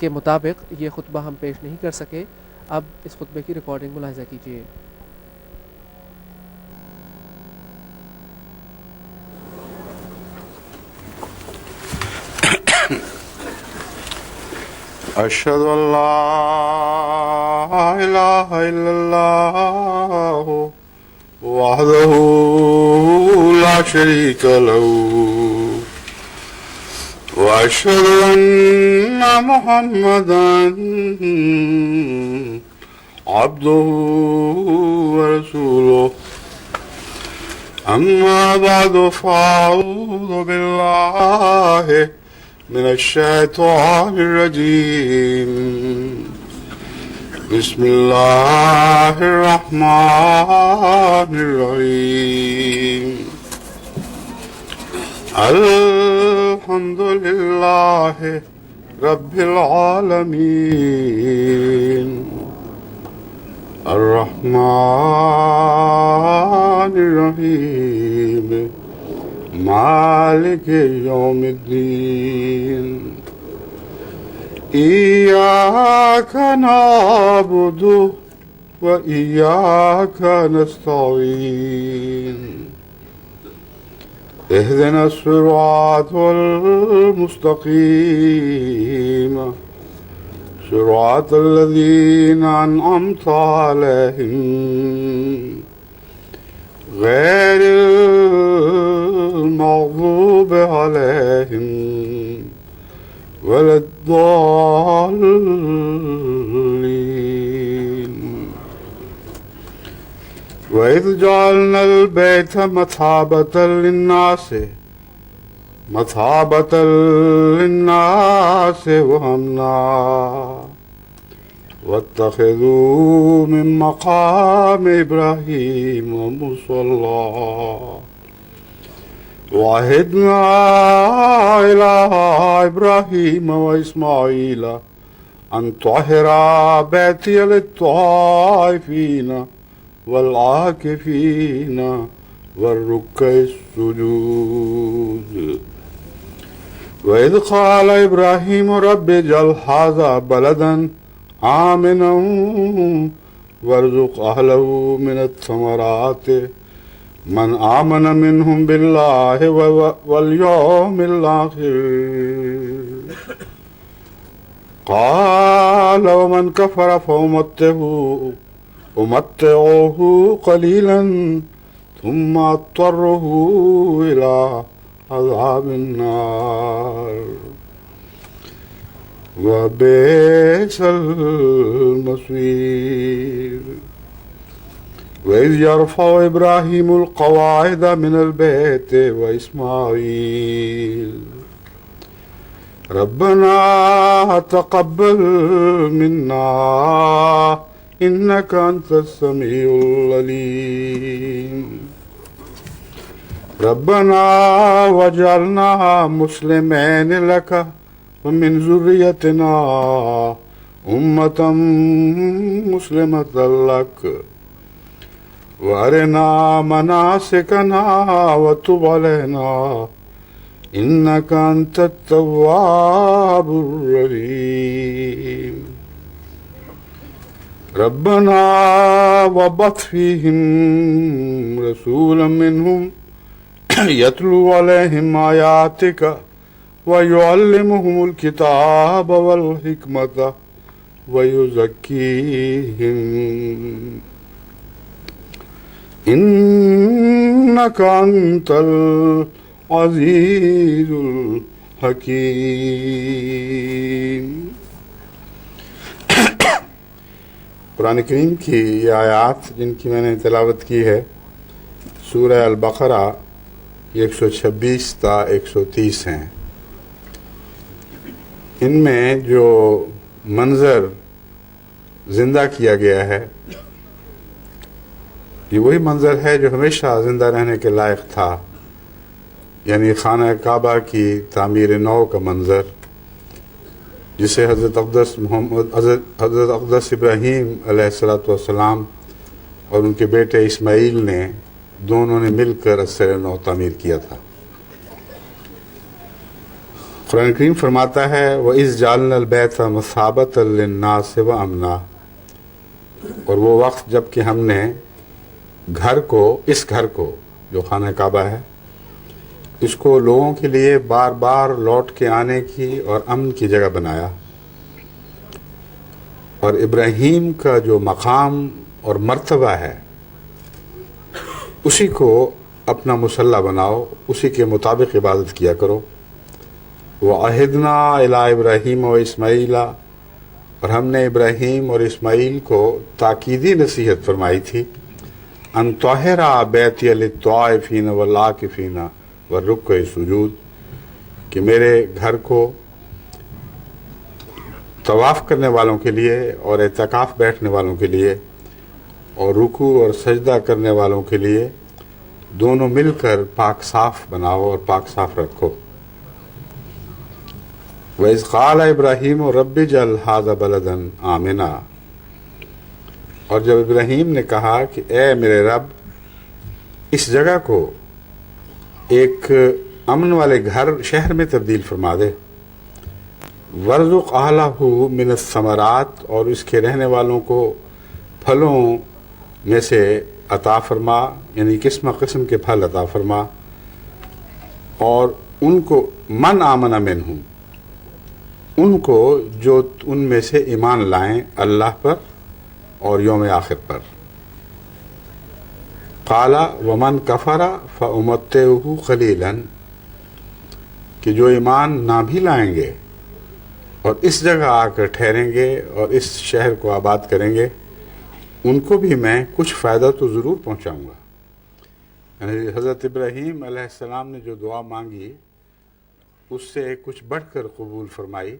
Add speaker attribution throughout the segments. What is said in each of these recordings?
Speaker 1: کے مطابق یہ خطبہ ہم پیش نہیں کر سکے. اب اس خطبے کی ریکارڈنگ ملاحظہ کیجیے.
Speaker 2: اشہد ان لا الہ الا اللہ وحدہ لا شریک لہ واشہد ان محمدا عبدہ ورسولہ. اما بعد فاعوذ باللہ من الشیطان الرجیم. بسم اللہ الرحمن الرحیم. الحمد للہ رب العالمین الرحمن الرحیم مالک یوم الدین. ایاک نعبد و ایاک نستعین. اہدنا الصراط المستقیم صراط الذین انعمت علیہم غیر المغضوب علیہم ولا الضالین. وَإِذْ جَعَلْنَا الْبَيْتَ مَثَابَةً لِلنَّاسِ وَأَمْنًا وَاتَّخِذُوا مِن مَّقَامِ إِبْرَاهِيمَ مُصَلًّى وَعَهِدْنَا إِلَىٰ إِبْرَاهِيمَ وَإِسْمَاعِيلَ أَن طَهِّرَا بَيْتِيَ لِلطَّائِفِينَ والعاکفین والرکع السجود. وَإِذْ قَالَ إِبْرَاهِيمُ رَبِّ اجْعَلْ هَٰذَا بَلَدًا آمِنًا وَارْزُقْ أَهْلَهُ مِنَ الثَّمَرَاتِ مَنْ آمَنَ مِنْهُمْ بِاللَّهِ وَالْيَوْمِ الْآخِرِ. قَالَ وَمَنْ كَفَرَ أمتعه قليلا ثم اضطره إلى عذاب النار وبئس المصير. وإذ يرفع إبراهيم القواعد من البيت وإسماعيل ربنا تقبل منا إنك أنت السميع العليم. ربنا واجعلنا مسلمين لك ومن ذريتنا أمة مسلمة لك وأرنا مناسكنا وتب علينا إنك أنت التواب الرحيم. ربنا وابعث فيهم رسولا منهم يتلو عليهم آياتك ويعلمهم الكتاب والحكمة ويزكيهم إنك أنت العزيز الحكيم. قرآن کریم کی یہ آیات جن کی میں نے تلاوت کی ہے سورہ البقرہ 126 تا 130 ہیں. ان میں جو منظر زندہ کیا گیا ہے یہ وہی منظر ہے جو ہمیشہ زندہ رہنے کے لائق تھا، یعنی خانہ کعبہ کی تعمیر نو کا منظر، جسے حضرت اقدس ابراہیم علیہ السلام اور ان کے بیٹے اسماعیل نے دونوں نے مل کر اثر نو تعمیر کیا تھا. قرآن کریم فرماتا ہے وَإِذْ جَعَلْنَا الْبَيْتَ مَثَابَةً لِلنَّاسِ وَأَمْنًا، اور وہ وقت جب کہ ہم نے اس گھر کو جو خانہ کعبہ ہے اس کو لوگوں کے لیے بار بار لوٹ کے آنے کی اور امن کی جگہ بنایا، اور ابراہیم کا جو مقام اور مرتبہ ہے اسی کو اپنا مصلی بناؤ، اسی کے مطابق عبادت کیا کرو۔ وَعَهِدْنَا إِلَىٰ إِبْرَاهِيمَ وَإِسْمَاعِيلَ، اور ہم نے ابراہیم اور اسماعیل کو تاکیدی نصیحت فرمائی تھی، ان طہرا بیتی للطائفین والعاکفین والرکع السجود، کہ میرے گھر کو طواف کرنے والوں کے لیے اور اعتکاف بیٹھنے والوں کے لیے اور رکوع اور سجدہ کرنے والوں کے لیے دونوں مل کر پاک صاف بناؤ اور پاک صاف رکھو۔ وَإِذْ قَالَ إِبْرَاهِيمُ رَبِّ اجْعَلْ هَٰذَا بَلَدًا آمِنًا، اور جب ابراہیم نے کہا کہ اے میرے رب اس جگہ کو ایک امن والے شہر میں تبدیل فرما دے، وَارْزُقْ أَهْلَهُ مِنَ الثَّمَرَاتِ، اور اس کے رہنے والوں کو پھلوں میں سے عطا فرما، یعنی قسم قسم کے پھل عطا فرما، اور ان کو من آمن منہم، ان کو جو ان میں سے ایمان لائیں اللہ پر اور یوم آخر پر۔ قال ومن کفر فأمتعه قلیلا، کہ جو ایمان نہ بھی لائیں گے اور اس جگہ آ کر ٹھہریں گے اور اس شہر کو آباد کریں گے ان کو بھی میں کچھ فائدہ تو ضرور پہنچاؤں گا۔ یعنی حضرت ابراہیم علیہ السلام نے جو دعا مانگی اس سے کچھ بڑھ کر قبول فرمائی۔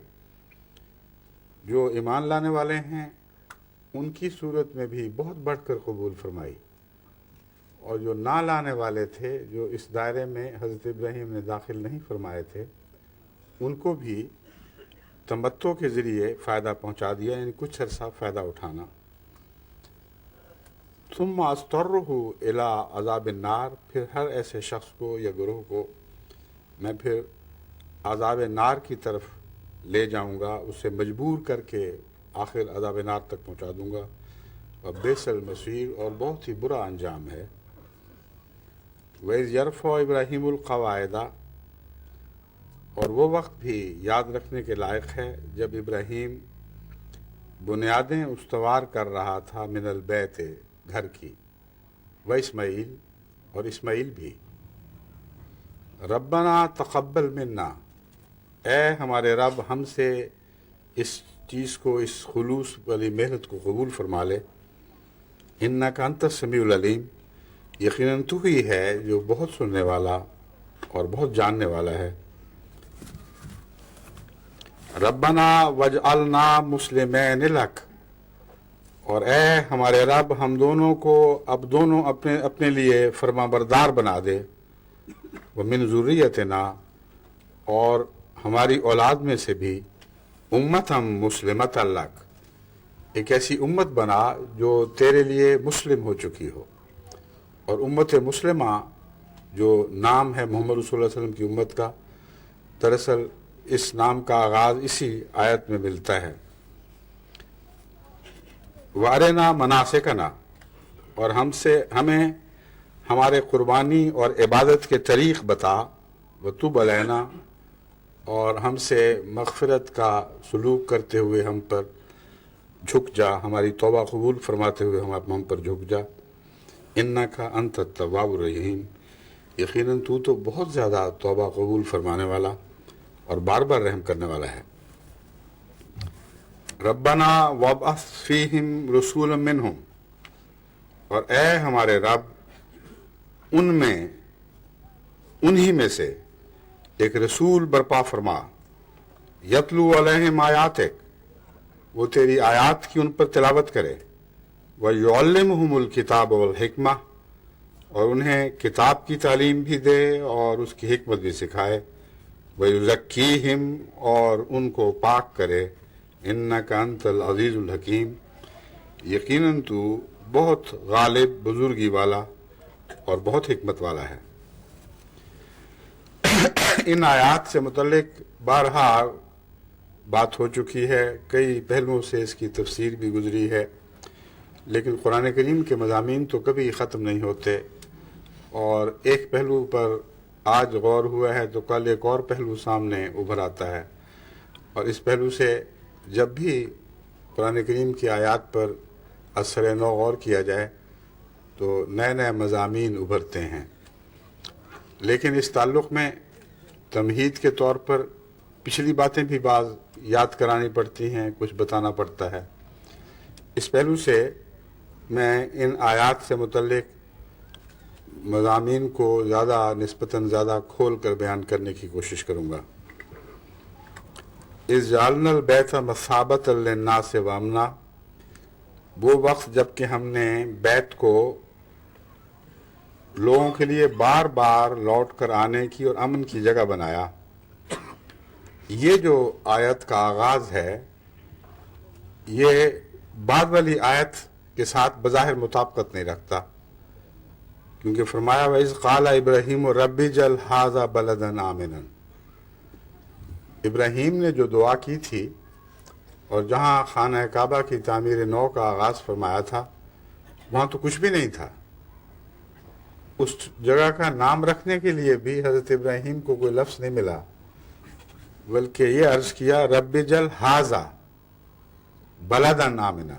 Speaker 2: جو ایمان لانے والے ہیں ان کی صورت میں بھی بہت بڑھ کر قبول فرمائی، اور جو نہ لانے والے تھے، جو اس دائرے میں حضرت ابراہیم نے داخل نہیں فرمائے تھے، ان کو بھی تمتع کے ذریعے فائدہ پہنچا دیا، یعنی کچھ عرصہ فائدہ اٹھانا۔ ثم اضطرہ الی عذاب النار، پھر ہر ایسے شخص کو یا گروہ کو میں پھر عذاب نار کی طرف لے جاؤں گا، اسے مجبور کر کے آخر عذاب نار تک پہنچا دوں گا۔ اور بئس المصیر، اور بہت ہی برا انجام ہے۔ وَإِذْ يَرْفَعُ إِبْرَاهِيمُ الْقَوَاعِدَ، اور وہ وقت بھی یاد رکھنے کے لائق ہے جب ابراہیم بنیادیں استوار کر رہا تھا من البیت، گھر کی، واسماعیل، اور اسماعیل بھی۔ ربنا تقبل منا، اے ہمارے رب ہم سے اس چیز کو، اس خلوص والی محنت کو قبول فرما لے۔ انک انت السمیع العلیم، یقیناً تو ہی ہے جو بہت سننے والا اور بہت جاننے والا ہے۔ ربنا واجعلنا مسلمین لک، اور اے ہمارے رب ہم دونوں کو اب دونوں اپنے لیے فرما بردار بنا دے، ومن ذریتنا، اور ہماری اولاد میں سے بھی، امتم مسلمۃ لک، ایک ایسی امت بنا جو تیرے لیے مسلم ہو چکی ہو۔ اور امت مسلمہ جو نام ہے محمد رسول اللہ علیہ وسلم کی امت کا، دراصل اس نام کا آغاز اسی آیت میں ملتا ہے۔ وارنا مناسکنا، اور ہمیں ہمارے قربانی اور عبادت کے طریق بتا، وتوب علینا، اور ہم سے مغفرت کا سلوک کرتے ہوئے ہم پر جھک جا، ہماری توبہ قبول فرماتے ہوئے ہم پر جھک جا۔ انکا انت التواب الرحیم، یقیناً تو بہت زیادہ توبہ قبول فرمانے والا اور بار بار رحم کرنے والا ہے۔ ربنا وابعث فیہم رسولا منہم، اور اے ہمارے رب انہی میں سے ایک رسول برپا فرما، یتلو علیہم آیاتک، وہ تیری آیات کی ان پر تلاوت کرے، وَيُعَلِّمُهُمُ الْكِتَابَ وَالْحِكْمَةَ، اور انہیں کتاب کی تعلیم بھی دے اور اس کی حکمت بھی سکھائے، وَيُزَكِّيهِمْ، اور ان کو پاک کرے، اِنَّكَ أَنْتَ الْعَزِيزُ الْحَكِيمُ، یقیناً تو بہت غالب، بزرگی والا اور بہت حکمت والا ہے۔ ان آیات سے متعلق بارہا بات ہو چکی ہے، کئی پہلوؤں سے اس کی تفسیر بھی گزری ہے، لیکن قرآن کریم کے مضامین تو کبھی ختم نہیں ہوتے، اور ایک پہلو پر آج غور ہوا ہے تو کل ایک اور پہلو سامنے ابھر آتا ہے، اور اس پہلو سے جب بھی قرآن کریم کی آیات پر اثر نو غور کیا جائے تو نئے نئے مضامین ابھرتے ہیں۔ لیکن اس تعلق میں تمہید کے طور پر پچھلی باتیں بھی بعض یاد کرانی پڑتی ہیں، کچھ بتانا پڑتا ہے۔ اس پہلو سے میں ان آیات سے متعلق مضامین کو نسبتاً زیادہ کھول کر بیان کرنے کی کوشش کروں گا۔ اذ جعلنا البیت مثابۃ للناس وامنا، وہ وقت جب کہ ہم نے بیت کو لوگوں کے لیے بار بار لوٹ کر آنے کی اور امن کی جگہ بنایا۔ یہ جو آیت کا آغاز ہے یہ بعد والی آیت کے ساتھ بظاہر مطابقت نہیں رکھتا، کیونکہ فرمایا وَإِذْ قَالَ إِبْرَاهِيمُ رَبِّ اجْعَلْ هَٰذَا بَلَدًا آمِنًا۔ ابراہیم نے جو دعا کی تھی اور جہاں خانہ کعبہ کی تعمیر نو کا آغاز فرمایا تھا وہاں تو کچھ بھی نہیں تھا، اس جگہ کا نام رکھنے کے لیے بھی حضرت ابراہیم کو کوئی لفظ نہیں ملا، بلکہ یہ عرض کیا رب اجعل ھذا بلدا آمنا،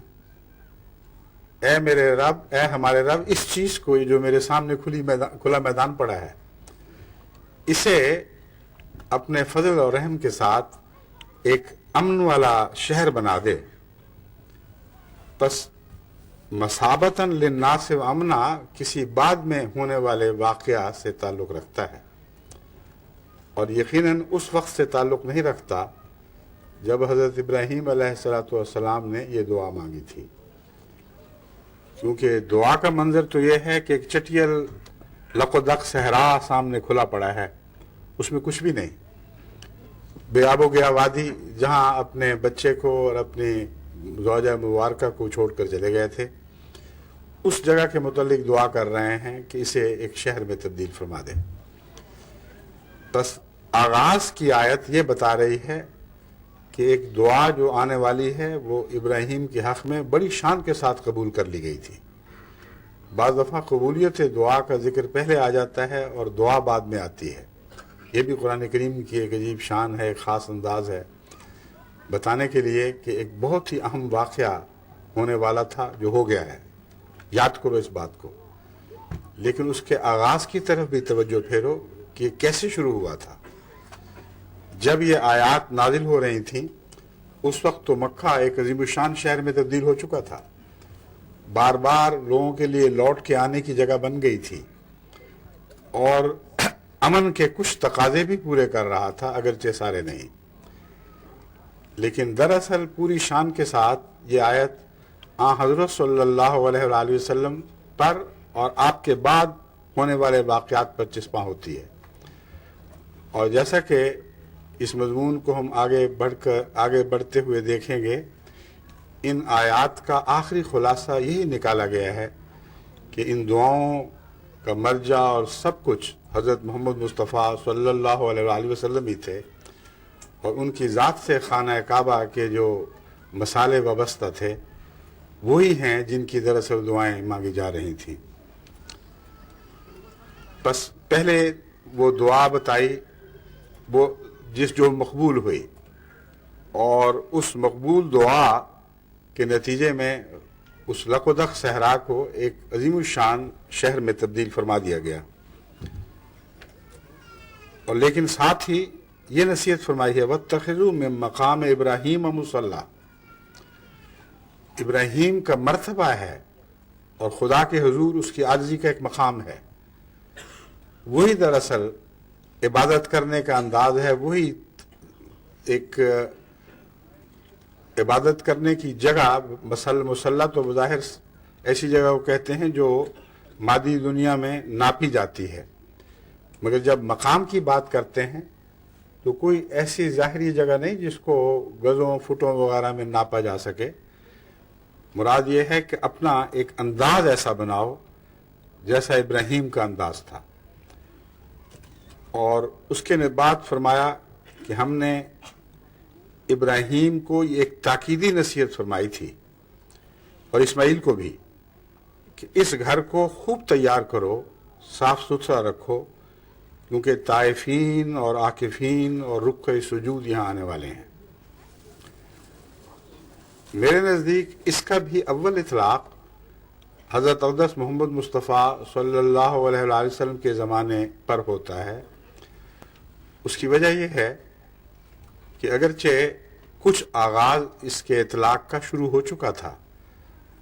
Speaker 2: اے میرے رب، اے ہمارے رب، اس چیز کو جو میرے سامنے کھلا میدان پڑا ہے اسے اپنے فضل اور رحم کے ساتھ ایک امن والا شہر بنا دے۔ پس مثابتاً للناس و امنا کسی بعد میں ہونے والے واقعہ سے تعلق رکھتا ہے، اور یقیناً اس وقت سے تعلق نہیں رکھتا جب حضرت ابراہیم علیہ السلام نے یہ دعا مانگی تھی، کیونکہ دعا کا منظر تو یہ ہے کہ ایک چٹیل لق و دق صحرا سامنے کھلا پڑا ہے، اس میں کچھ بھی نہیں، بے آب و گیا وادی، جہاں اپنے بچے کو اور اپنی زوجہ مبارکہ کو چھوڑ کر چلے گئے تھے، اس جگہ کے متعلق دعا کر رہے ہیں کہ اسے ایک شہر میں تبدیل فرما دے۔ بس آغاز کی آیت یہ بتا رہی ہے کہ ایک دعا جو آنے والی ہے وہ ابراہیم کے حق میں بڑی شان کے ساتھ قبول کر لی گئی تھی۔ بعض دفعہ قبولیت دعا کا ذکر پہلے آ جاتا ہے اور دعا بعد میں آتی ہے، یہ بھی قرآن کریم کی ایک عجیب شان ہے، ایک خاص انداز ہے بتانے کے لیے کہ ایک بہت ہی اہم واقعہ ہونے والا تھا جو ہو گیا ہے، یاد کرو اس بات کو، لیکن اس کے آغاز کی طرف بھی توجہ پھیرو کہ کیسے شروع ہوا تھا۔ جب یہ آیات نازل ہو رہی تھیں اس وقت تو مکہ ایک عظیم الشان شہر میں تبدیل ہو چکا تھا، بار بار لوگوں کے لیے لوٹ کے آنے کی جگہ بن گئی تھی، اور امن کے کچھ تقاضے بھی پورے کر رہا تھا، اگرچہ سارے نہیں، لیکن دراصل پوری شان کے ساتھ یہ آیت حضرت صلی اللہ علیہ وآلہ وسلم پر اور آپ کے بعد ہونے والے واقعات پر چسپاں ہوتی ہے۔ اور جیسا کہ اس مضمون کو ہم آگے بڑھتے ہوئے دیکھیں گے، ان آیات کا آخری خلاصہ یہی نکالا گیا ہے کہ ان دعاؤں کا مرجع اور سب کچھ حضرت محمد مصطفیٰ صلی اللہ علیہ وآلہ وسلم ہی تھے، اور ان کی ذات سے خانہ کعبہ کے جو مسالے وابستہ تھے وہی ہیں جن کی دراصل دعائیں مانگی جا رہی تھیں۔ بس پہلے وہ دعا بتائی وہ جو مقبول ہوئی، اور اس مقبول دعا کے نتیجے میں اس لق و دق صحرا کو ایک عظیم الشان شہر میں تبدیل فرما دیا گیا، اور لیکن ساتھ ہی یہ نصیحت فرمائی ہے وَاتَّخِذُوا مِن مَقَامِ إِبْرَاهِيمَ مُصَلًّى، ابراہیم کا مرتبہ ہے اور خدا کے حضور اس کی عاجزی کا ایک مقام ہے، وہی دراصل عبادت کرنے کا انداز ہے، وہی ایک عبادت کرنے کی جگہ۔ مصلی تو بظاہر ایسی جگہ کو کہتے ہیں جو مادی دنیا میں ناپی جاتی ہے، مگر جب مقام کی بات کرتے ہیں تو کوئی ایسی ظاہری جگہ نہیں جس کو گزوں فٹوں وغیرہ میں ناپا جا سکے، مراد یہ ہے کہ اپنا ایک انداز ایسا بناؤ جیسا ابراہیم کا انداز تھا، اور اس کے بعد فرمایا کہ ہم نے ابراہیم کو ایک تاکیدی نصیحت فرمائی تھی اور اسماعیل کو بھی کہ اس گھر کو خوب تیار کرو، صاف ستھرا رکھو، کیونکہ طائفین اور عاکفین اور رکع سجود یہاں آنے والے ہیں۔ میرے نزدیک اس کا بھی اول اطلاق حضرت اقدس محمد مصطفیٰ صلی اللہ علیہ وآلہ وسلم کے زمانے پر ہوتا ہے۔ اس کی وجہ یہ ہے کہ اگرچہ کچھ آغاز اس کے اطلاق کا شروع ہو چکا تھا،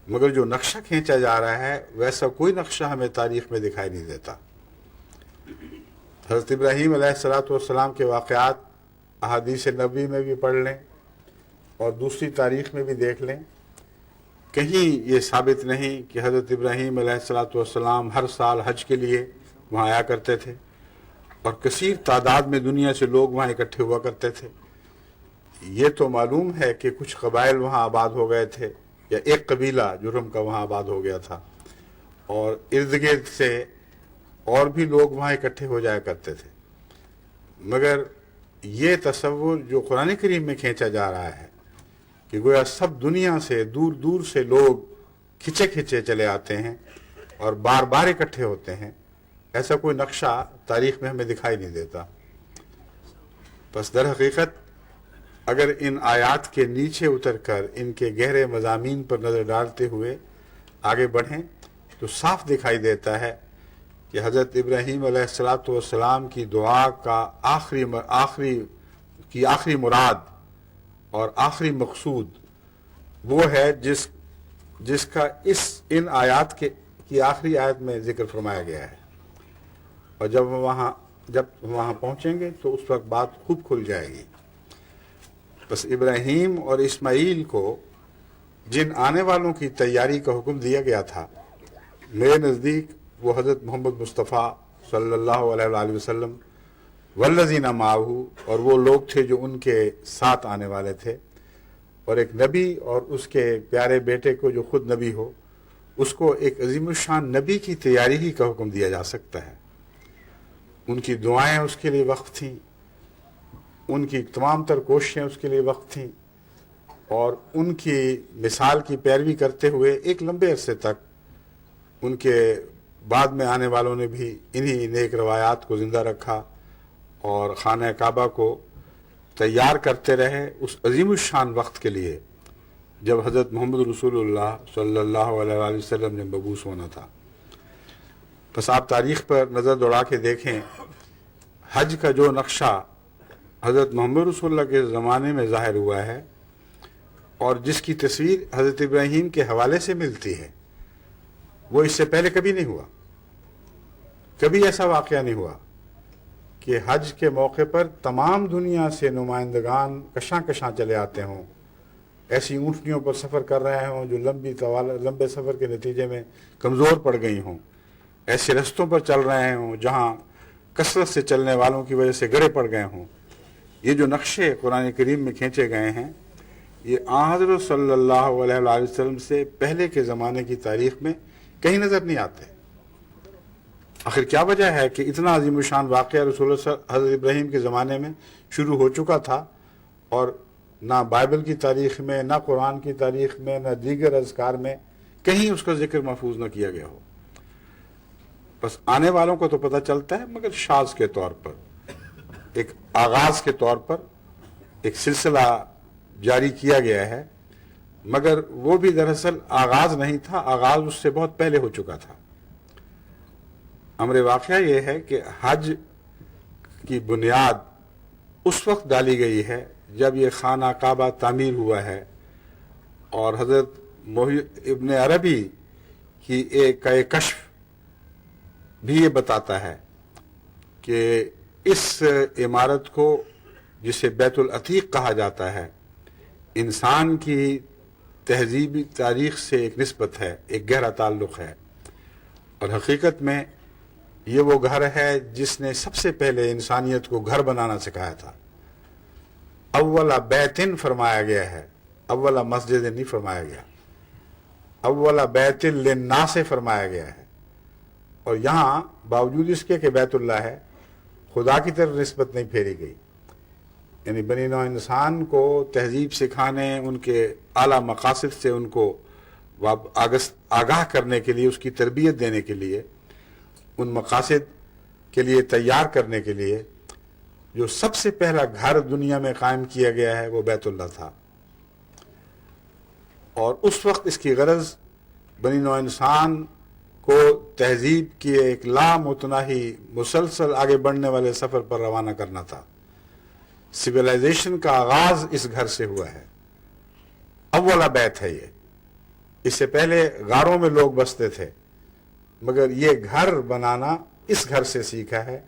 Speaker 2: مگر جو نقشہ کھینچا جا رہا ہے ویسا کوئی نقشہ ہمیں تاریخ میں دکھائی نہیں دیتا۔ حضرت ابراہیم علیہ السلام کے واقعات احادیث نبوی میں بھی پڑھ لیں اور دوسری تاریخ میں بھی دیکھ لیں، کہیں یہ ثابت نہیں کہ حضرت ابراہیم علیہ السلام ہر سال حج کے لیے وہاں آیا کرتے تھے اور کثیر تعداد میں دنیا سے لوگ وہاں اکٹھے ہوا کرتے تھے۔ یہ تو معلوم ہے کہ کچھ قبائل وہاں آباد ہو گئے تھے، یا ایک قبیلہ جرہم کا وہاں آباد ہو گیا تھا، اور ارد گرد سے اور بھی لوگ وہاں اکٹھے ہو جایا کرتے تھے، مگر یہ تصور جو قرآن کریم میں کھینچا جا رہا ہے کہ گویا سب دنیا سے دور دور سے لوگ کھچے کھچے چلے آتے ہیں اور بار بار اکٹھے ہوتے ہیں، ایسا کوئی نقشہ تاریخ میں ہمیں دکھائی نہیں دیتا۔ بس در حقیقت اگر ان آیات کے نیچے اتر کر ان کے گہرے مضامین پر نظر ڈالتے ہوئے آگے بڑھیں تو صاف دکھائی دیتا ہے کہ حضرت ابراہیم علیہ السلام کی دعا کا آخری مراد اور آخری مقصود وہ ہے جس کا ان آیات کی آخری آیت میں ذکر فرمایا گیا ہے، اور جب وہاں پہنچیں گے تو اس وقت بات خوب کھل جائے گی۔ بس ابراہیم اور اسماعیل کو جن آنے والوں کی تیاری کا حکم دیا گیا تھا، میرے نزدیک وہ حضرت محمد مصطفیٰ صلی اللہ علیہ وآلہ وسلم والذین معہ، اور وہ لوگ تھے جو ان کے ساتھ آنے والے تھے، اور ایک نبی اور اس کے پیارے بیٹے کو جو خود نبی ہو، اس کو ایک عظیم الشان نبی کی تیاری ہی کا حکم دیا جا سکتا ہے۔ ان کی دعائیں اس کے لیے وقف تھیں، ان کی تمام تر کوششیں اس کے لیے وقف تھیں، اور ان کی مثال کی پیروی کرتے ہوئے ایک لمبے عرصے تک ان کے بعد میں آنے والوں نے بھی انہی نیک روایات کو زندہ رکھا اور خانہ کعبہ کو تیار کرتے رہے اس عظیم الشان وقت کے لیے جب حضرت محمد رسول اللہ صلی اللہ علیہ وآلہ وسلم نے مبعوث ہونا تھا۔ بس آپ تاریخ پر نظر دوڑا کے دیکھیں، حج کا جو نقشہ حضرت محمد رسول اللہ کے زمانے میں ظاہر ہوا ہے اور جس کی تصویر حضرت ابراہیم کے حوالے سے ملتی ہے، وہ اس سے پہلے کبھی نہیں ہوا۔ کبھی ایسا واقعہ نہیں ہوا کہ حج کے موقع پر تمام دنیا سے نمائندگان کشاں کشاں چلے آتے ہوں، ایسی اونٹنیوں پر سفر کر رہے ہوں جو لمبے سفر کے نتیجے میں کمزور پڑ گئی ہوں، ایسے رستوں پر چل رہے ہوں جہاں کثرت سے چلنے والوں کی وجہ سے گڑھے پڑ گئے ہوں۔ یہ جو نقشے قرآن کریم میں کھینچے گئے ہیں، یہ حضرت صلی اللہ علیہ وآلہ وسلم سے پہلے کے زمانے کی تاریخ میں کہیں نظر نہیں آتے۔ آخر کیا وجہ ہے کہ اتنا عظیم الشان واقعہ رسول اللہ حضرت ابراہیم کے زمانے میں شروع ہو چکا تھا، اور نہ بائبل کی تاریخ میں، نہ قرآن کی تاریخ میں، نہ دیگر اذکار میں کہیں اس کا ذکر محفوظ نہ کیا گیا ہو؟ بس آنے والوں کو تو پتہ چلتا ہے، مگر شاذ کے طور پر، ایک آغاز کے طور پر ایک سلسلہ جاری کیا گیا ہے، مگر وہ بھی دراصل آغاز نہیں تھا، آغاز اس سے بہت پہلے ہو چکا تھا۔ امر واقعہ یہ ہے کہ حج کی بنیاد اس وقت ڈالی گئی ہے جب یہ خانہ کعبہ تعمیر ہوا ہے، اور حضرت ابن عربی کی ایک کشف بھی یہ بتاتا ہے کہ اس عمارت کو، جسے بیت العتیق کہا جاتا ہے، انسان کی تہذیبی تاریخ سے ایک نسبت ہے، ایک گہرا تعلق ہے، اور حقیقت میں یہ وہ گھر ہے جس نے سب سے پہلے انسانیت کو گھر بنانا سکھایا تھا۔ اولا بیتن فرمایا گیا ہے، اولا مسجد نہیں فرمایا گیا، اولا بیت للناس فرمایا گیا ہے، اور یہاں باوجود اس کے کہ بیت اللہ ہے، خدا کی طرف نسبت نہیں پھیری گئی۔ یعنی بنی نوع انسان کو تہذیب سکھانے، ان کے اعلیٰ مقاصد سے ان کو آگاہ کرنے کے لیے، اس کی تربیت دینے کے لیے، ان مقاصد کے لیے تیار کرنے کے لیے جو سب سے پہلا گھر دنیا میں قائم کیا گیا ہے وہ بیت اللہ تھا. اور اس وقت اس کی غرض بنی نوع انسان کو تہذیب کی ایک لامتناہی مسلسل آگے بڑھنے والے سفر پر روانہ کرنا تھا. سویلائزیشن کا آغاز اس گھر سے ہوا ہے. اولا بیت ہے یہ. اس سے پہلے غاروں میں لوگ بستے تھے، مگر یہ گھر بنانا اس گھر سے سیکھا ہے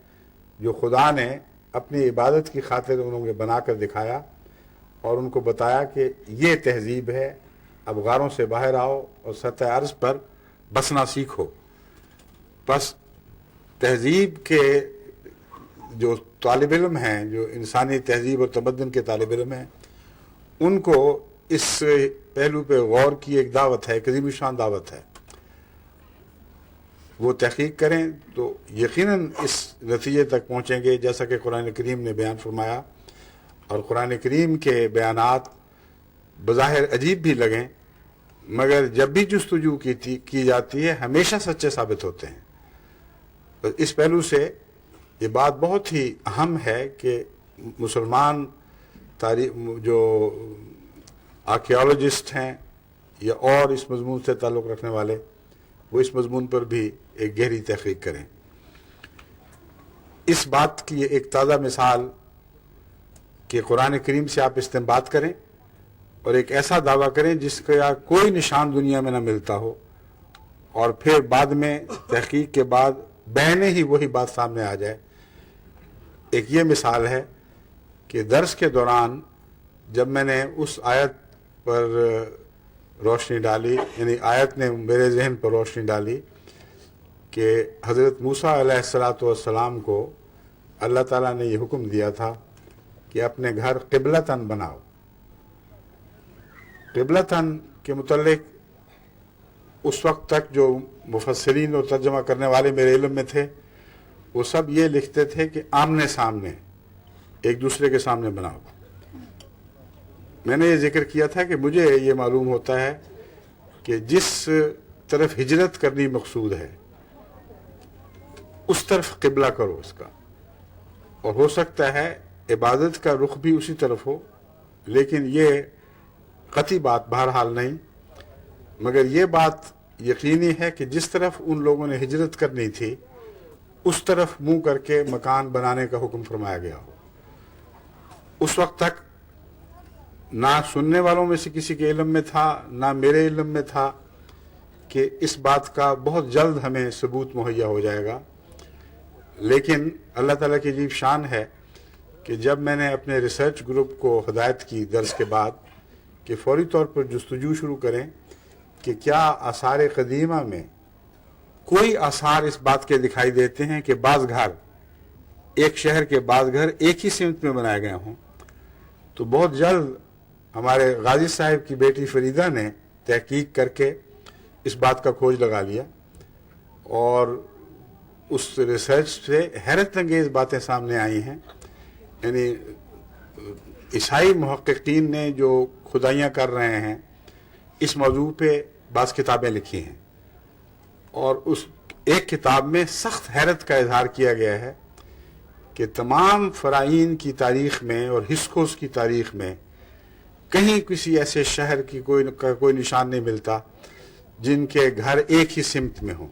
Speaker 2: جو خدا نے اپنی عبادت کی خاطر انہوں نے بنا کر دکھایا اور ان کو بتایا کہ یہ تہذیب ہے، اب غاروں سے باہر آؤ اور سطح عرض پر بسنا سیکھو. بس تہذیب کے جو طالب علم ہیں، جو انسانی تہذیب اور تمدن کے طالب علم ہیں، ان کو اس پہلو پہ غور کی ایک دعوت ہے، ایک عظیم شان دعوت ہے. وہ تحقیق کریں تو یقیناً اس نتیجے تک پہنچیں گے جیسا کہ قرآن کریم نے بیان فرمایا. اور قرآن کریم کے بیانات بظاہر عجیب بھی لگیں، مگر جب بھی جستجو کی جاتی ہے ہمیشہ سچے ثابت ہوتے ہیں. اس پہلو سے یہ بات بہت ہی اہم ہے کہ مسلمان تاریخ جو آرکیالوجسٹ ہیں یا اور اس مضمون سے تعلق رکھنے والے، وہ اس مضمون پر بھی ایک گہری تحقیق کریں. اس بات کی ایک تازہ مثال کہ قرآن کریم سے آپ استنباط کریں اور ایک ایسا دعویٰ کریں جس کا کوئی نشان دنیا میں نہ ملتا ہو، اور پھر بعد میں تحقیق کے بعد بہنے ہی وہی بات سامنے آ جائے. ایک یہ مثال ہے کہ درس کے دوران جب میں نے اس آیت پر روشنی ڈالی، یعنی آیت نے میرے ذہن پر روشنی ڈالی کہ حضرت موسیٰ علیہ السلام کو اللہ تعالیٰ نے یہ حکم دیا تھا کہ اپنے گھر قبلتاً بناؤ. قبلتاً کے متعلق اس وقت تک جو مفسرین اور ترجمہ کرنے والے میرے علم میں تھے وہ سب یہ لکھتے تھے کہ آمنے سامنے، ایک دوسرے کے سامنے بناؤ. میں نے یہ ذکر کیا تھا کہ مجھے یہ معلوم ہوتا ہے کہ جس طرف ہجرت کرنی مقصود ہے اس طرف قبلہ کرو اس کا، اور ہو سکتا ہے عبادت کا رخ بھی اسی طرف ہو، لیکن یہ قطعی بات بہرحال نہیں. مگر یہ بات یقینی ہے کہ جس طرف ان لوگوں نے ہجرت کرنی تھی اس طرف منہ کر کے مکان بنانے کا حکم فرمایا گیا ہو. اس وقت تک نہ سننے والوں میں سے کسی کے علم میں تھا، نہ میرے علم میں تھا کہ اس بات کا بہت جلد ہمیں ثبوت مہیا ہو جائے گا. لیکن اللہ تعالیٰ کی عجیب شان ہے کہ جب میں نے اپنے ریسرچ گروپ کو ہدایت کی درس کے بعد کہ فوری طور پر جستجو شروع کریں کہ کیا آثار قدیمہ میں کوئی آثار اس بات کے دکھائی دیتے ہیں کہ بعض گھر، ایک شہر کے بعض گھر ایک ہی سمت میں بنائے گئے ہوں، تو بہت جلد ہمارے غازی صاحب کی بیٹی فریدہ نے تحقیق کر کے اس بات کا کھوج لگا لیا، اور اس ریسرچ سے حیرت انگیز باتیں سامنے آئی ہیں. یعنی عیسائی محققین نے جو کھدائیاں کر رہے ہیں اس موضوع پہ بعض کتابیں لکھی ہیں، اور اس ایک کتاب میں سخت حیرت کا اظہار کیا گیا ہے کہ تمام فرعین کی تاریخ میں اور ہسکوس کی تاریخ میں کہیں کسی ایسے شہر کی کوئی نشان نہیں ملتا جن کے گھر ایک ہی سمت میں ہوں،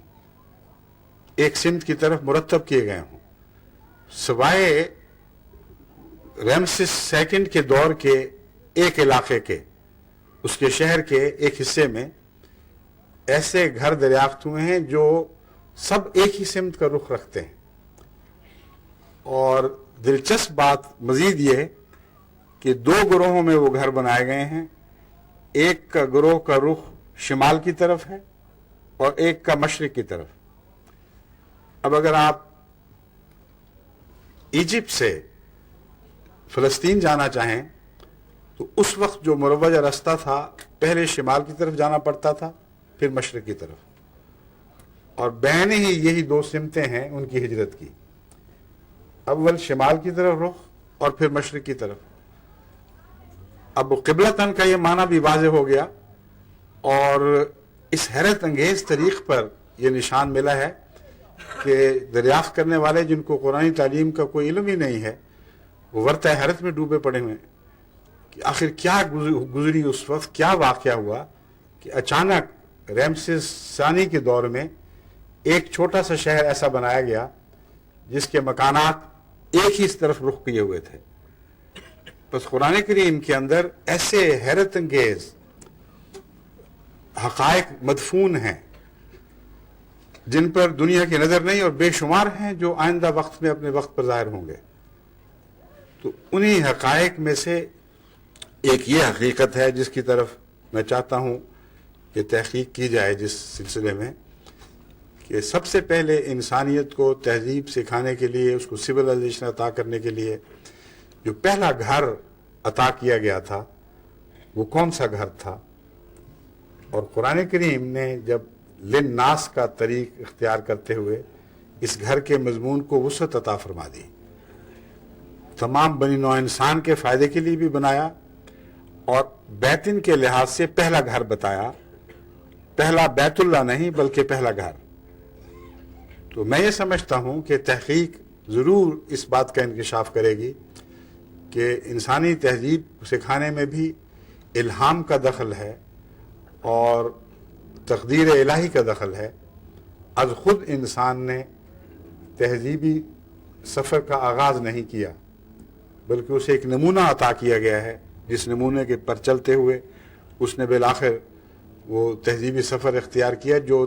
Speaker 2: ایک سمت کی طرف مرتب کیے گئے ہوں، سوائے ریمسس سیکنڈ کے دور کے ایک علاقے کے، اس کے شہر کے ایک حصے میں ایسے گھر دریافت ہوئے ہیں جو سب ایک ہی سمت کا رخ رکھتے ہیں. اور دلچسپ بات مزید یہ کہ دو گروہوں میں وہ گھر بنائے گئے ہیں، ایک کا گروہ کا رخ شمال کی طرف ہے اور ایک کا مشرق کی طرف. اب اگر آپ ایجپٹ سے فلسطین جانا چاہیں تو اس وقت جو مروجہ راستہ تھا پہلے شمال کی طرف جانا پڑتا تھا پھر مشرق کی طرف، اور بین ہی یہی دو سمتیں ہیں ان کی ہجرت کی، اول شمال کی طرف رخ اور پھر مشرق کی طرف. اب قبلتاً کا یہ معنی بھی واضح ہو گیا، اور اس حیرت انگیز طریق پر یہ نشان ملا ہے کہ دریافت کرنے والے جن کو قرآنی تعلیم کا کوئی علم ہی نہیں ہے وہ ورطہ حیرت میں ڈوبے پڑے ہوئے کہ آخر کیا گزری اس وقت، کیا واقعہ ہوا کہ اچانک رمسیس ثانی کے دور میں ایک چھوٹا سا شہر ایسا بنایا گیا جس کے مکانات ایک ہی اس طرف رخ کیے ہوئے تھے۔ بس قرآن کریم کے اندر ایسے حیرت انگیز حقائق مدفون ہیں جن پر دنیا کی نظر نہیں، اور بے شمار ہیں جو آئندہ وقت میں اپنے وقت پر ظاہر ہوں گے۔ تو انہی حقائق میں سے ایک یہ حقیقت ہے جس کی طرف میں چاہتا ہوں کہ تحقیق کی جائے، جس سلسلے میں کہ سب سے پہلے انسانیت کو تہذیب سکھانے کے لیے، اس کو سویلائزیشن عطا کرنے کے لیے جو پہلا گھر عطا کیا گیا تھا وہ کون سا گھر تھا، اور قرآن کریم نے جب للناس کا طریق اختیار کرتے ہوئے اس گھر کے مضمون کو وسعت عطا فرما دی، تمام بنی نوع انسان کے فائدے کے لیے بھی بنایا، اور بیتن کے لحاظ سے پہلا گھر بتایا، پہلا بیت اللہ نہیں بلکہ پہلا گھر۔ تو میں یہ سمجھتا ہوں کہ تحقیق ضرور اس بات کا انکشاف کرے گی کہ انسانی تہذیب سکھانے میں بھی الہام کا دخل ہے اور تقدیر الہی کا دخل ہے۔ از خود انسان نے تہذیبی سفر کا آغاز نہیں کیا، بلکہ اسے ایک نمونہ عطا کیا گیا ہے، جس نمونے کے پر چلتے ہوئے اس نے بالآخر وہ تہذیبی سفر اختیار کیا جو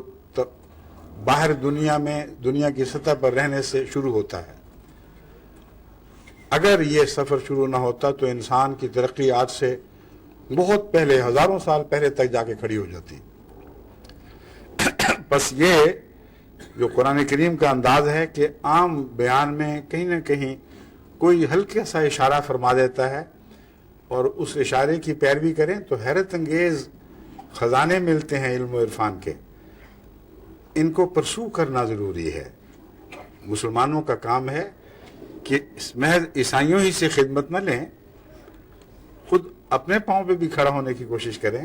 Speaker 2: باہر دنیا میں دنیا کی سطح پر رہنے سے شروع ہوتا ہے۔ اگر یہ سفر شروع نہ ہوتا تو انسان کی ترقی آج سے بہت پہلے، ہزاروں سال پہلے تک جا کے کھڑی ہو جاتی۔ بس یہ جو قرآن کریم کا انداز ہے کہ عام بیان میں کہیں نہ کہیں کوئی ہلکا سا اشارہ فرما دیتا ہے، اور اس اشارے کی پیروی کریں تو حیرت انگیز خزانے ملتے ہیں علم و عرفان کے۔ ان کو پرسو کرنا ضروری ہے۔ مسلمانوں کا کام ہے کہ محض عیسائیوں ہی سے خدمت نہ لیں، خود اپنے پاؤں پہ بھی کھڑا ہونے کی کوشش کریں۔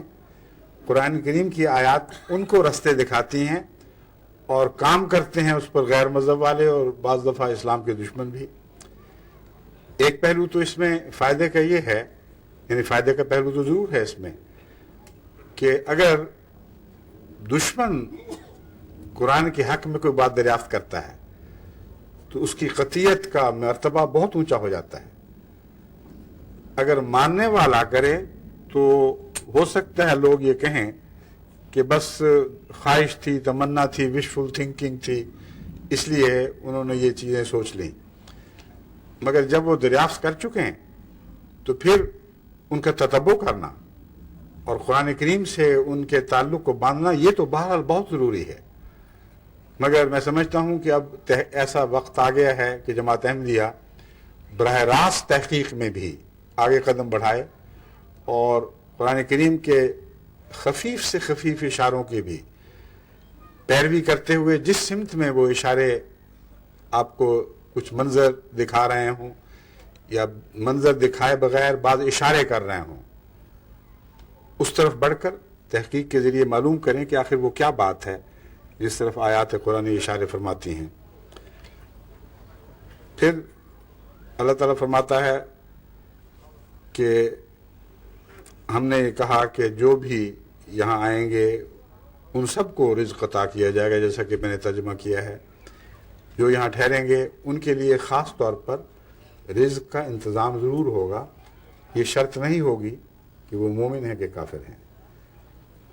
Speaker 2: قرآن کریم کی آیات ان کو رستے دکھاتی ہیں، اور کام کرتے ہیں اس پر غیر مذہب والے اور بعض دفعہ اسلام کے دشمن بھی۔ ایک پہلو تو اس میں فائدے کا یہ ہے، یعنی فائدے کا پہلو تو ضرور ہے اس میں، کہ اگر دشمن قرآن کے حق میں کوئی بات دریافت کرتا ہے تو اس کی قطعیت کا مرتبہ بہت اونچا ہو جاتا ہے۔ اگر ماننے والا کرے تو ہو سکتا ہے لوگ یہ کہیں کہ بس خواہش تھی، تمنا تھی، وشفل تھنکنگ تھی، اس لیے انہوں نے یہ چیزیں سوچ لیں، مگر جب وہ دریافت کر چکے ہیں تو پھر ان کا تتبع کرنا اور قرآن کریم سے ان کے تعلق کو باندھنا یہ تو بہرحال بہت ضروری ہے۔ مگر میں سمجھتا ہوں کہ اب ایسا وقت آ گیا ہے کہ جماعت احمدیہ براہ راست تحقیق میں بھی آگے قدم بڑھائے، اور قرآن کریم کے خفیف سے خفیف اشاروں کی بھی پیروی کرتے ہوئے جس سمت میں وہ اشارے آپ کو کچھ منظر دکھا رہے ہوں یا منظر دکھائے بغیر بعض اشارے کر رہے ہوں، اس طرف بڑھ کر تحقیق کے ذریعے معلوم کریں کہ آخر وہ کیا بات ہے جس طرف آیات قرآن اشارے فرماتی ہیں۔ پھر اللہ تعالیٰ فرماتا ہے کہ ہم نے کہا کہ جو بھی یہاں آئیں گے ان سب کو رزق عطا کیا جائے گا، جیسا کہ میں نے ترجمہ کیا ہے۔ جو یہاں ٹھہریں گے ان کے لیے خاص طور پر رزق کا انتظام ضرور ہوگا۔ یہ شرط نہیں ہوگی کہ وہ مومن ہیں کہ کافر ہیں۔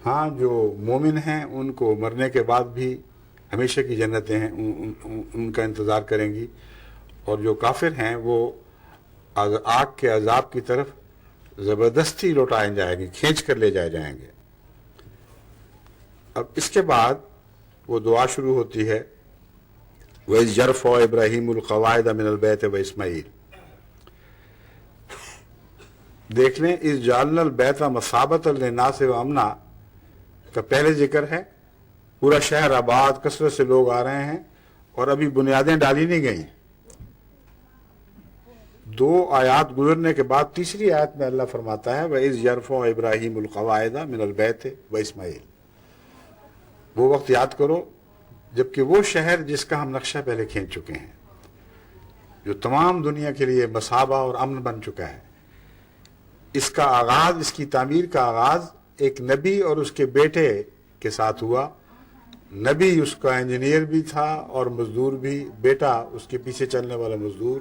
Speaker 2: ہاں، جو مومن ہیں ان کو مرنے کے بعد بھی ہمیشہ کی جنتیں ہیں، ان کا انتظار کریں گی، اور جو کافر ہیں وہ آگ کے عذاب کی طرف زبردستی لوٹائے جائیں گے، کھینچ کر لے جائے جائیں گے۔ اب اس کے بعد وہ دعا شروع ہوتی ہے، وَإِذْ يَرْفَعُ إِبْرَاهِيمُ الْقَوَاعِدَ مِنَ الْبَيْتِ وَإِسْمَاعِيلُ۔ دیکھ لیں، اِذْ جَعَلْنَا الْبَيْتَ مَثَابَةً لِلنَّاسِ وَأَمْنًا کا پہلے ذکر ہے۔ پورا شہر آباد، کثرت سے لوگ آ رہے ہیں اور ابھی بنیادیں ڈالی نہیں گئیں۔ دو آیات گزرنے کے بعد تیسری آیت میں اللہ فرماتا ہے وَإِذْ يَرْفَعُ إِبْرَاهِيمُ الْقَوَاعِدَ مِنَ الْبَيْتِ وَإِسْمَاعِيلُ، وہ وقت یاد کرو جبکہ وہ شہر جس کا ہم نقشہ پہلے کھینچ چکے ہیں، جو تمام دنیا کے لیے مسابہ اور امن بن چکا ہے، اس کا آغاز، اس کی تعمیر کا آغاز ایک نبی اور اس کے بیٹے کے ساتھ ہوا۔ نبی اس کا انجینئر بھی تھا اور مزدور بھی، بیٹا اس کے پیچھے چلنے والا مزدور،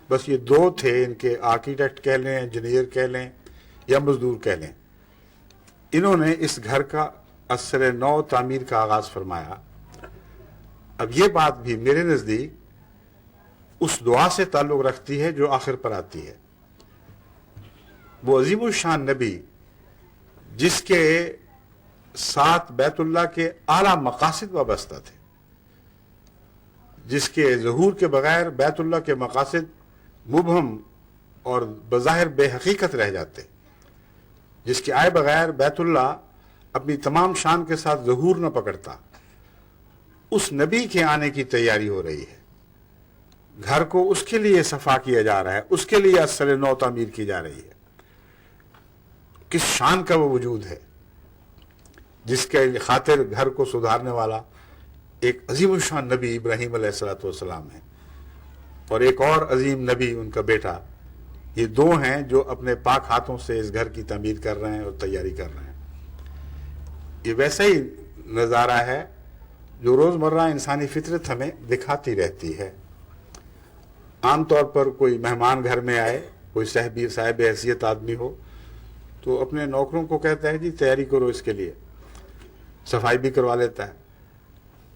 Speaker 2: بس یہ دو تھے، ان کے آرکیٹیکٹ کہہ لیں، انجینئر کہہ لیں یا مزدور کہہ لیں۔ انہوں نے اس گھر کا اثر نو تعمیر کا آغاز فرمایا۔ اب یہ بات بھی میرے نزدیک اس دعا سے تعلق رکھتی ہے جو آخر پر آتی ہے۔ وہ عظیم الشان نبی جس کے ساتھ بیت اللہ کے اعلیٰ مقاصد وابستہ تھے، جس کے ظہور کے بغیر بیت اللہ کے مقاصد مبہم اور بظاہر بے حقیقت رہ جاتے، جس کے آئے بغیر بیت اللہ اپنی تمام شان کے ساتھ ظہور نہ پکڑتا، اس نبی کے آنے کی تیاری ہو رہی ہے۔ گھر کو اس کے لیے صفا کیا جا رہا ہے، اس کے لیے اثر نو تعمیر کی جا رہی ہے۔ کس شان کا وہ وجود ہے جس کے خاطر گھر کو سدھارنے والا ایک عظیم الشان نبی ابراہیم علیہ الصلوۃ والسلام ہے، اور ایک اور عظیم نبی ان کا بیٹا، یہ دو ہیں جو اپنے پاک ہاتھوں سے اس گھر کی تعمیر کر رہے ہیں اور تیاری کر رہے ہیں۔ یہ ویسا ہی نظارہ ہے جو روزمرہ انسانی فطرت ہمیں دکھاتی رہتی ہے۔ عام طور پر کوئی مہمان گھر میں آئے، کوئی صاحب حیثیت آدمی ہو تو اپنے نوکروں کو کہتا ہے جی تیاری کرو، اس کے لیے صفائی بھی کروا لیتا ہے۔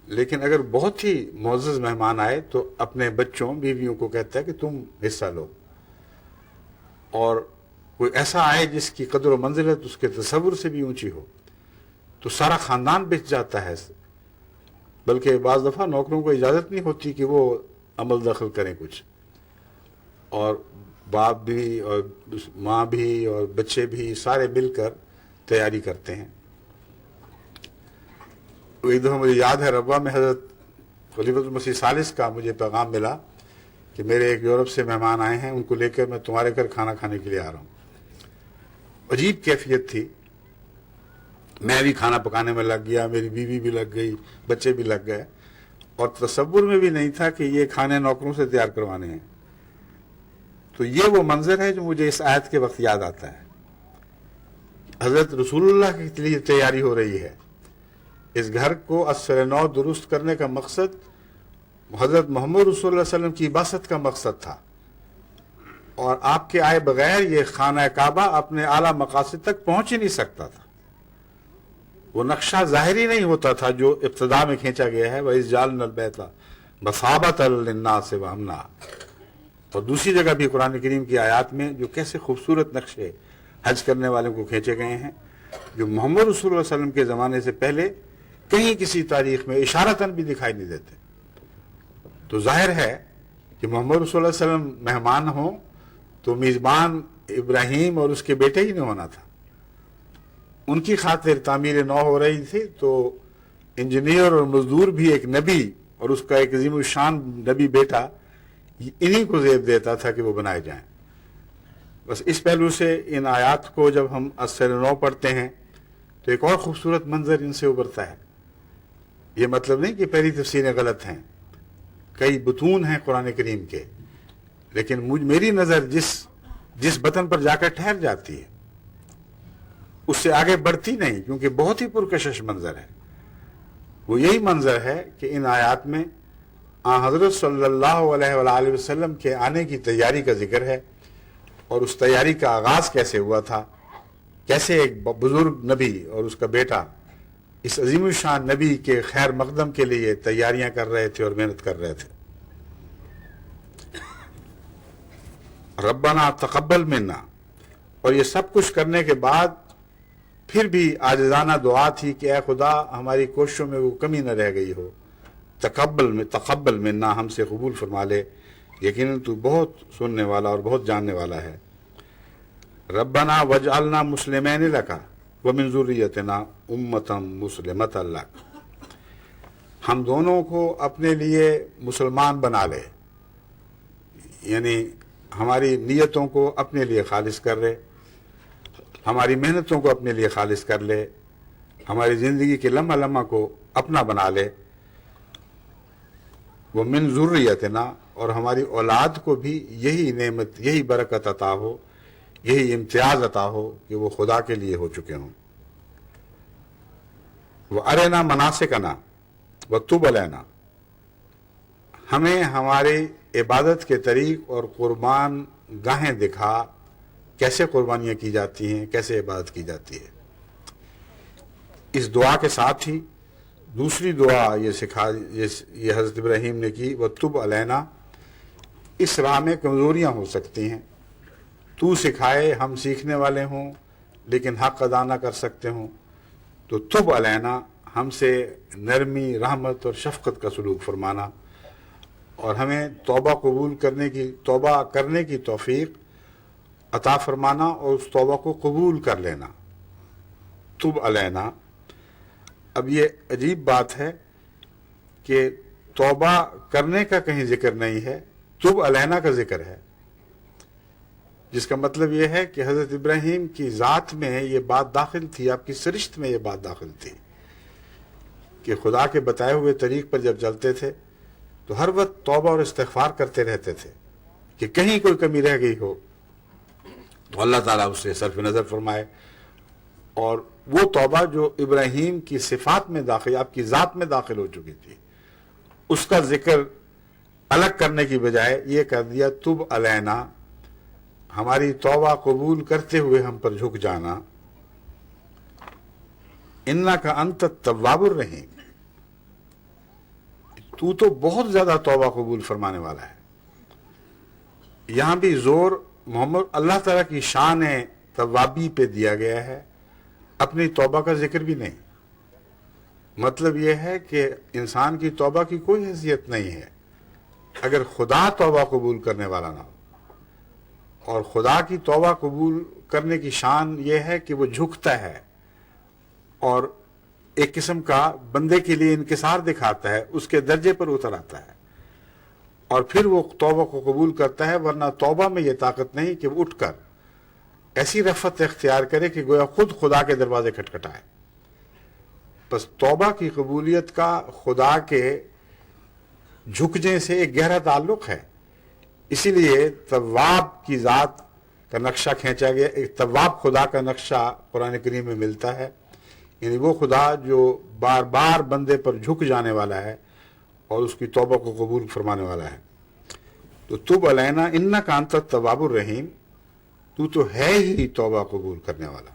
Speaker 2: لیکن اگر بہت ہی معزز مہمان آئے تو اپنے بچوں بیویوں کو کہتا ہے کہ تم حصہ لو، اور کوئی ایسا آئے جس کی قدر و منزلت اس کے تصور سے بھی اونچی ہو تو سارا خاندان بچ جاتا ہے، بلکہ بعض دفعہ نوکروں کو اجازت نہیں ہوتی کہ وہ عمل دخل کریں کچھ، اور باپ بھی اور ماں بھی اور بچے بھی سارے مل کر تیاری کرتے ہیں۔ ایک دفعہ مجھے یاد ہے ربوہ میں حضرت خلیفۃ المسیح ثالث کا مجھے پیغام ملا کہ میرے ایک یورپ سے مہمان آئے ہیں، ان کو لے کر میں تمہارے گھر کھانا کھانے کے لیے آ رہا ہوں۔ عجیب کیفیت تھی، میں بھی کھانا پکانے میں لگ گیا، میری بیوی بھی لگ گئی، بچے بھی لگ گئے، اور تصور میں بھی نہیں تھا کہ یہ کھانے نوکروں سے تیار کروانے ہیں۔ تو یہ وہ منظر ہے جو مجھے اس آیت کے وقت یاد آتا ہے۔ حضرت رسول اللہ کے لیے تیاری ہو رہی ہے۔ اس گھر کو اثر نو درست کرنے کا مقصد حضرت محمد رسول اللہ علیہ وسلم کی بعثت کا مقصد تھا، اور آپ کے آئے بغیر یہ خانہ کعبہ اپنے اعلیٰ مقاصد تک پہنچ ہی نہیں سکتا تھا۔ وہ نقشہ ظاہری نہیں ہوتا تھا جو ابتدا میں کھینچا گیا ہے، وَإِذْ جَعَلْنَا الْبَيْتَ مَثَابَةً لِلنَّاسِ وَأَمْنًا، اور دوسری جگہ بھی قرآن کریم کی آیات میں جو کیسے خوبصورت نقشے حج کرنے والوں کو کھینچے گئے ہیں، جو محمد رسول اللہ علیہ وسلم کے زمانے سے پہلے کہیں کسی تاریخ میں اشارتاً بھی دکھائی نہیں دیتے۔ تو ظاہر ہے کہ محمد رسول اللہ علیہ وسلم مہمان ہوں تو میزبان ابراہیم اور اس کے بیٹے ہی نے ہونا تھا۔ ان کی خاطر تعمیر نو ہو رہی تھی، تو انجینئر اور مزدور بھی ایک نبی اور اس کا ایک عظیم الشان نبی بیٹا انہی کو زیب دیتا تھا کہ وہ بنائے جائیں۔ بس اس پہلو سے ان آیات کو جب ہم اثر نو پڑھتے ہیں تو ایک اور خوبصورت منظر ان سے ابھرتا ہے۔ یہ مطلب نہیں کہ پہلی تفسیریں غلط ہیں، کئی بطون ہیں قرآن کریم کے، لیکن میری نظر جس بطن پر جا کر ٹھہر جاتی ہے اس سے آگے بڑھتی نہیں، کیونکہ بہت ہی پرکشش منظر ہے۔ وہ یہی منظر ہے کہ ان آیات میں حضرت صلی اللہ علیہ وآلہ وسلم کے آنے کی تیاری کا ذکر ہے، اور اس تیاری کا آغاز کیسے ہوا تھا، کیسے ایک بزرگ نبی اور اس کا بیٹا اس عظیم الشان نبی کے خیر مقدم کے لیے تیاریاں کر رہے تھے اور محنت کر رہے تھے۔ ربنا تقبل منا، اور یہ سب کچھ کرنے کے بعد پھر بھی عاجزانہ دعا تھی کہ اے خدا ہماری کوششوں میں وہ کمی نہ رہ گئی ہو، تقبل منا، ہم سے قبول فرما لے، یقیناً تو بہت سننے والا اور بہت جاننے والا ہے۔ ربنا وجعلنا مسلمین لک ومن ذریتنا امۃ مسلمۃ لک، ہم دونوں کو اپنے لیے مسلمان بنا لے، یعنی ہماری نیتوں کو اپنے لیے خالص کر لے، ہماری محنتوں کو اپنے لیے خالص کر لے، ہماری زندگی کے لمحہ لمحہ کو اپنا بنا لے، وہ من ذریتنا، اور ہماری اولاد کو بھی یہی نعمت، یہی برکت عطا ہو، یہی امتیاز عطا ہو کہ وہ خدا کے لیے ہو چکے ہوں۔ وہ ارنا مناسکنا وتب علینا، ہمیں ہمارے عبادت کے طریق اور قربان گاہیں دکھا، کیسے قربانیاں کی جاتی ہیں، کیسے عبادت کی جاتی ہے۔ اس دعا کے ساتھ ہی دوسری دعا یہ حضرت ابراہیم نے کی، وتب علینا، اس راہ میں کمزوریاں ہو سکتی ہیں، تو سکھائے ہم سیکھنے والے ہوں لیکن حق ادا نہ کر سکتے ہوں، تو تب علینا، ہم سے نرمی، رحمت اور شفقت کا سلوک فرمانا، اور ہمیں توبہ کرنے کی توفیق عطا فرمانا، اور اس توبہ کو قبول کر لینا۔ تب علینا، اب یہ عجیب بات ہے کہ توبہ کرنے کا کہیں ذکر نہیں ہے، تب علینا کا ذکر ہے، جس کا مطلب یہ ہے کہ حضرت ابراہیم کی ذات میں یہ بات داخل تھی، آپ کی سرشت میں یہ بات داخل تھی کہ خدا کے بتائے ہوئے طریق پر جب چلتے تھے تو ہر وقت توبہ اور استغفار کرتے رہتے تھے کہ کہیں کوئی کمی رہ گئی ہو تو اللہ تعالیٰ اس سے صرف نظر فرمائے، اور وہ توبہ جو ابراہیم کی صفات میں داخل، آپ کی ذات میں داخل ہو چکی تھی، اس کا ذکر الگ کرنے کی بجائے یہ کر دیا تب علینا، ہماری توبہ قبول کرتے ہوئے ہم پر جھک جانا، انکا انت التواب الرحیم، تو بہت زیادہ توبہ قبول فرمانے والا ہے۔ یہاں بھی زور محمد اللہ تعالیٰ کی شان توابی پہ دیا گیا ہے، اپنی توبہ کا ذکر بھی نہیں۔ مطلب یہ ہے کہ انسان کی توبہ کی کوئی حیثیت نہیں ہے اگر خدا توبہ قبول کرنے والا نہ ہو، اور خدا کی توبہ قبول کرنے کی شان یہ ہے کہ وہ جھکتا ہے اور ایک قسم کا بندے کے لیے انکسار دکھاتا ہے، اس کے درجے پر اتر آتا ہے، اور پھر وہ توبہ کو قبول کرتا ہے، ورنہ توبہ میں یہ طاقت نہیں کہ وہ اٹھ کر ایسی رفت اختیار کرے کہ گویا خود خدا کے دروازے کھٹکھٹائے۔ بس توبہ کی قبولیت کا خدا کے جھکنے سے ایک گہرا تعلق ہے، اسی لیے تواب کی ذات کا نقشہ کھینچا گیا، ایک تواب خدا کا نقشہ قرآن کریم میں ملتا ہے، یعنی وہ خدا جو بار بار بندے پر جھک جانے والا ہے اور اس کی توبہ کو قبول فرمانے والا ہے۔ تو تب علینا انکا انت التواب الرحیم، تو ہے ہی توبہ قبول کرنے والا۔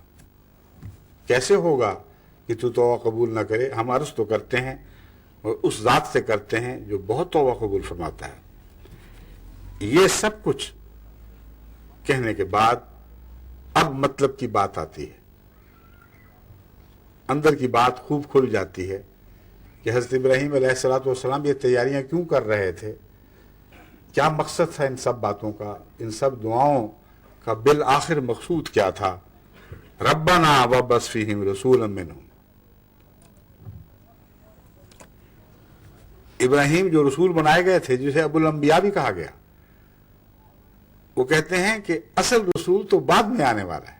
Speaker 2: کیسے ہوگا کہ تو توبہ قبول نہ کرے؟ ہم عرض تو کرتے ہیں اور اس ذات سے کرتے ہیں جو بہت توبہ قبول فرماتا ہے۔ یہ سب کچھ کہنے کے بعد اب مطلب کی بات آتی ہے، اندر کی بات خوب کھل جاتی ہے کہ حضرت ابراہیم علیہ السلام یہ تیاریاں کیوں کر رہے تھے، کیا مقصد تھا ان سب باتوں کا، ان سب دعاؤں کا بالآخر مقصود کیا تھا؟ ربنا وابعث فیہم رسولا منہم، ابراہیم جو رسول بنائے گئے تھے، جسے ابو الانبیاء بھی کہا گیا، وہ کہتے ہیں کہ اصل رسول تو بعد میں آنے والا ہے،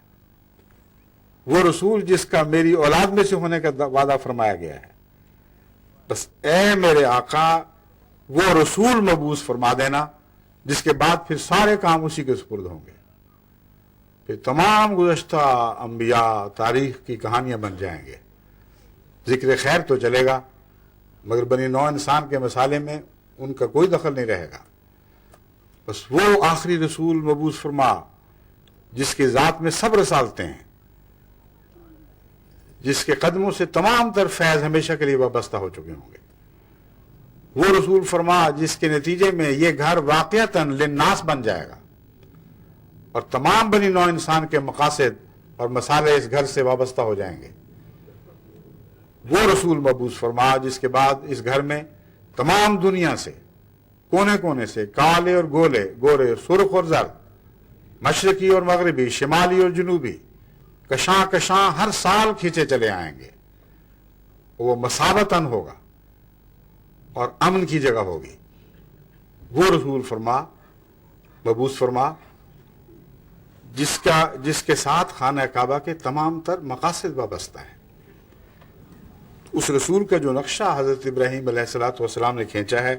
Speaker 2: وہ رسول جس کا میری اولاد میں سے ہونے کا وعدہ فرمایا گیا ہے، بس اے میرے آقا وہ رسول مبعوث فرما دینا جس کے بعد پھر سارے کام اسی کے سپرد ہوں گے، پھر تمام گزشتہ انبیاء تاریخ کی کہانیاں بن جائیں گے، ذکر خیر تو چلے گا مگر بنی نوع انسان کے مسالے میں ان کا کوئی دخل نہیں رہے گا، بس وہ آخری رسول مبعوث فرما جس کی ذات میں سب رسالتیں ہیں، جس کے قدموں سے تمام تر فیض ہمیشہ کے لیے وابستہ ہو چکے ہوں گے، وہ رسول فرما جس کے نتیجے میں یہ گھر واقعتاً للناس بن جائے گا اور تمام بنی نوع انسان کے مقاصد اور مسالے اس گھر سے وابستہ ہو جائیں گے، وہ رسول مبعوث فرما جس کے بعد اس گھر میں تمام دنیا سے، کونے کونے سے، کالے اور گورے، سرخ اور زرد، مشرقی اور مغربی، شمالی اور جنوبی، کشاں کشاں ہر سال کھینچے چلے آئیں گے، وہ مساوتاً ہوگا اور امن کی جگہ ہوگی، وہ رسول فرما مبعوث فرما جس کے ساتھ خانہ کعبہ کے تمام تر مقاصد وابستہ ہیں۔ اس رسول کا جو نقشہ حضرت ابراہیم علیہ الصلوۃ والسلام نے کھینچا ہے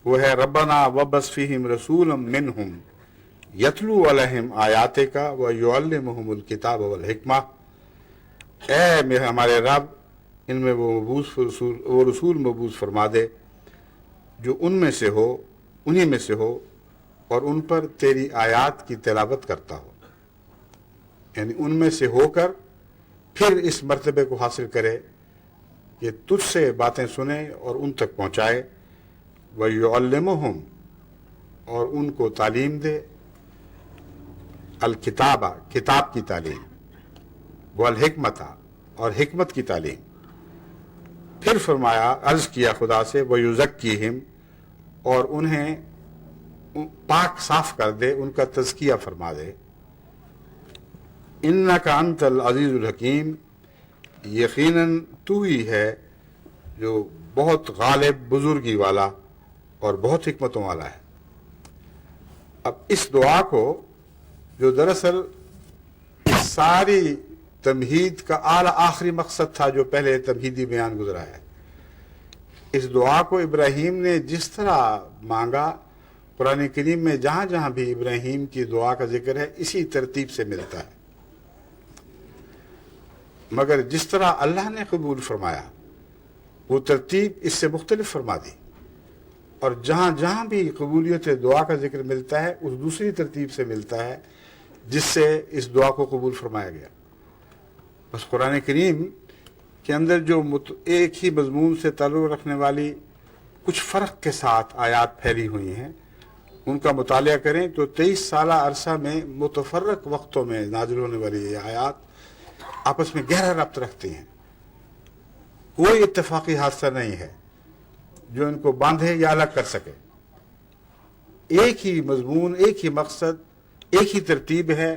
Speaker 2: وہ ہے ربنا وابعث فیہم رسولا منہم یتلو علیہم آیاتک ویعلمہم الکتاب والحکمہ۔ اے ہمارے رب، ان میں وہ رسول مبعوث فرما دے جو انہی میں سے ہو اور ان پر تیری آیات کی تلاوت کرتا ہو، یعنی ان میں سے ہو کر پھر اس مرتبے کو حاصل کرے کہ تجھ سے باتیں سنے اور ان تک پہنچائے، وَيُعَلِّمُهُمْ، اور ان کو تعلیم دے، الکتابہ، کتاب کی تعلیم، والحکمت، اور حکمت کی تعلیم۔ پھر فرمایا، عرض کیا خدا سے، وَيُزَكِّيهِمْ، اور انہیں پاک صاف کر دے، ان کا تزکیہ فرما دے۔ اِنَّكَ أَنْتَ الْعَزِيزُ الْحَكِيمُ، یقیناً تو ہی ہے جو بہت غالب، بزرگی والا اور بہت حکمتوں والا ہے۔ اب اس دعا کو، جو دراصل اس ساری تمہید کا اعلیٰ آخری مقصد تھا جو پہلے تمہیدی بیان گزرا ہے، اس دعا کو ابراہیم نے جس طرح مانگا، قرآن کریم میں جہاں جہاں بھی ابراہیم کی دعا کا ذکر ہے اسی ترتیب سے ملتا ہے، مگر جس طرح اللہ نے قبول فرمایا وہ ترتیب اس سے مختلف فرما دی، اور جہاں جہاں بھی قبولیت دعا کا ذکر ملتا ہے اس دوسری ترتیب سے ملتا ہے جس سے اس دعا کو قبول فرمایا گیا۔ بس قرآن کریم کے اندر جو ایک ہی مضمون سے تعلق رکھنے والی کچھ فرق کے ساتھ آیات پھیلی ہوئی ہیں، ان کا مطالعہ کریں تو 23 سالہ عرصہ میں متفرق وقتوں میں نازل ہونے والی یہ آیات آپس میں گہرا ربط رکھتی ہیں۔ کوئی اتفاقی حادثہ نہیں ہے جو ان کو باندھے یا الگ کر سکے۔ ایک ہی مضمون، ایک ہی مقصد، ایک ہی ترتیب ہے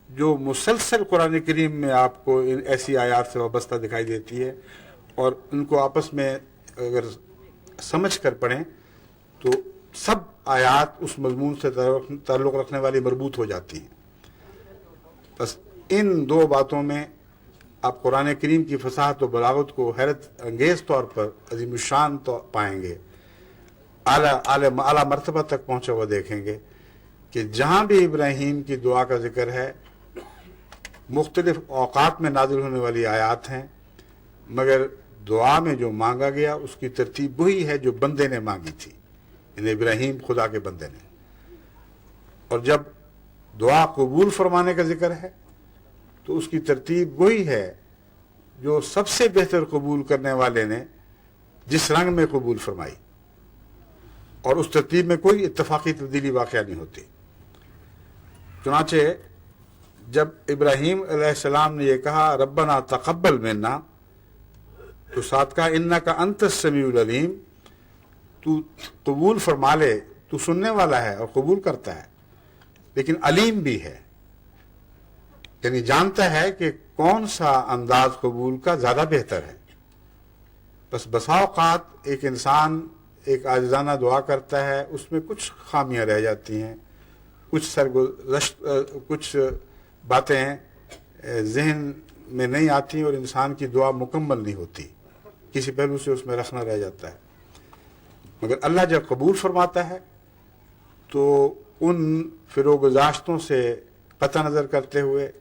Speaker 2: جو مسلسل قرآن کریم میں آپ کو ان ایسی آیات سے وابستہ دکھائی دیتی ہے، اور ان کو آپس میں اگر سمجھ کر پڑھیں تو سب آیات اس مضمون سے تعلق رکھنے والی مربوط ہو جاتی ہیں۔ بس ان دو باتوں میں آپ قرآن کریم کی فصاحت و بلاغت کو حیرت انگیز طور پر عظیم الشان پائیں گے، اعلیٰ مرتبہ تک پہنچا ہوا دیکھیں گے کہ جہاں بھی ابراہیم کی دعا کا ذکر ہے مختلف اوقات میں نازل ہونے والی آیات ہیں، مگر دعا میں جو مانگا گیا اس کی ترتیب وہی ہے جو بندے نے مانگی تھی، یعنی ابراہیم خدا کے بندے نے۔ اور جب دعا قبول فرمانے کا ذکر ہے تو اس کی ترتیب وہی ہے جو سب سے بہتر قبول کرنے والے نے جس رنگ میں قبول فرمائی، اور اس ترتیب میں کوئی اتفاقی تبدیلی واقعہ نہیں ہوتی۔ چنانچہ جب ابراہیم علیہ السلام نے یہ کہا ربنا تقبل منا، تو ساتھ کہا انک انت السمیع العلیم، تو قبول فرما لے، تو سننے والا ہے اور قبول کرتا ہے، لیکن علیم بھی ہے، یعنی جانتا ہے کہ کون سا انداز قبول کا زیادہ بہتر ہے۔ بس بسا اوقات ایک انسان ایک عاجزانہ دعا کرتا ہے، اس میں کچھ خامیاں رہ جاتی ہیں، کچھ باتیں ذہن میں نہیں آتی اور انسان کی دعا مکمل نہیں ہوتی، کسی پہلو سے اس میں رکھنا رہ جاتا ہے۔ مگر اللہ جب قبول فرماتا ہے تو ان فروگزاشتوں سے قطع نظر کرتے ہوئے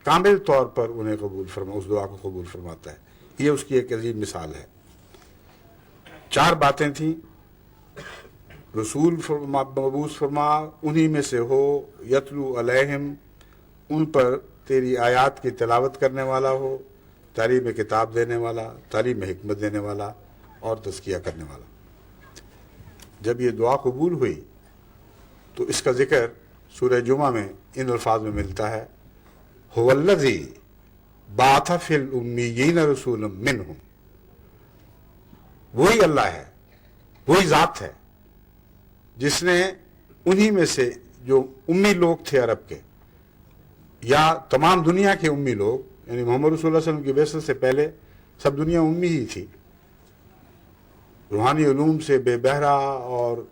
Speaker 2: کامل طور پر انہیں اس دعا کو قبول فرماتا ہے۔ یہ اس کی ایک عظیم مثال ہے۔ 4 باتیں تھیں، رسول مبعوث فرما، انہی میں سے ہو، یتلو علیہم، ان پر تیری آیات کی تلاوت کرنے والا ہو، تعلیم کتاب دینے والا، تعلیم حکمت دینے والا، اور تزکیہ کرنے والا۔ جب یہ دعا قبول ہوئی تو اس کا ذکر سورہ جمعہ میں ان الفاظ میں ملتا ہے، هو الذی بعث فی الامیین رسولا منہم، وہی اللہ ہے، وہی ذات ہے جس نے انہی میں سے جو امی لوگ تھے عرب کے یا تمام دنیا کے امی لوگ، یعنی محمد رسول اللہ علیہ وسلم کی بعثت سے پہلے سب دنیا امی ہی تھی، روحانی علوم سے بے بہرا اور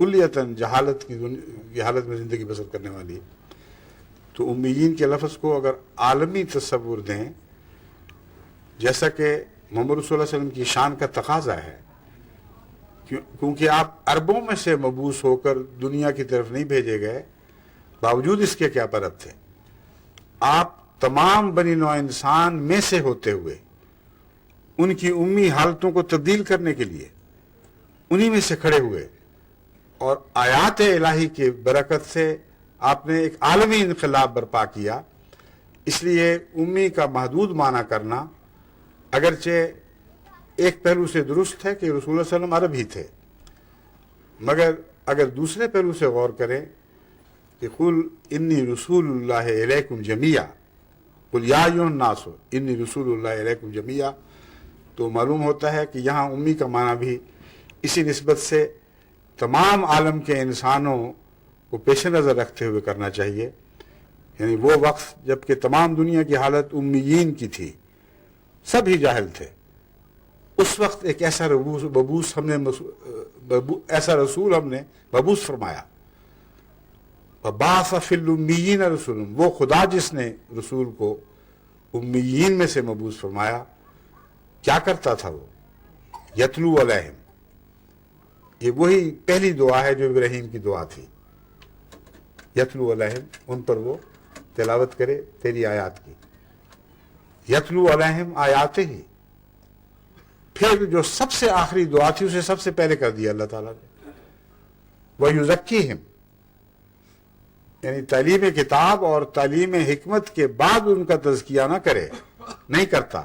Speaker 2: کلیتاً جہالت کی حالت میں زندگی بسر کرنے والی. تو امیین کے لفظ کو اگر عالمی تصور دیں، جیسا کہ محمد رسول اللہ علیہ وسلم کی شان کا تقاضا ہے، کیونکہ آپ عربوں میں سے مبعوث ہو کر دنیا کی طرف نہیں بھیجے گئے، باوجود اس کے کیا پرب تھے، آپ تمام بنی نوع انسان میں سے ہوتے ہوئے ان کی امی حالتوں کو تبدیل کرنے کے لیے انہی میں سے کھڑے ہوئے، اور آیات الہی کی برکت سے آپ نے ایک عالمی انقلاب برپا کیا. اس لیے امی کا محدود معنی کرنا اگرچہ ایک پہلو سے درست ہے کہ رسول اللہ صلی اللہ علیہ وسلم عرب ہی تھے، مگر اگر دوسرے پہلو سے غور کریں کہ قل انی رسول اللہ الیکم جمیعا، قل یا ایھا الناس انی رسول اللہ الیکم جمیعا، تو معلوم ہوتا ہے کہ یہاں امی کا معنی بھی اسی نسبت سے تمام عالم کے انسانوں کو پیش نظر رکھتے ہوئے کرنا چاہیے. یعنی وہ وقت جب کہ تمام دنیا کی حالت امیین کی تھی، سب ہی جاہل تھے، اس وقت ایک ایسا رسول ہم نے مبعوث فرمایا. وَبَعَثَ فِي الْأُمِّيِّينَ رَسُولًا، وہ خدا جس نے رسول کو امیین میں سے مبعوث فرمایا، کیا کرتا تھا وہ؟ یتلو علیہم، یہ وہی پہلی دعا ہے جو ابراہیم کی دعا تھی. یتلو علیہم، ان پر وہ تلاوت کرے تیری آیات کی. یتلو علیہم آیات ہی، پھر جو سب سے آخری دعا تھی اسے سب سے پہلے کر دیا اللہ تعالیٰ نے. وَيُزَكِّيهِمْ، یعنی تعلیم کتاب اور تعلیم حکمت کے بعد ان کا تزکیہ نہ کرے، نہیں کرتا.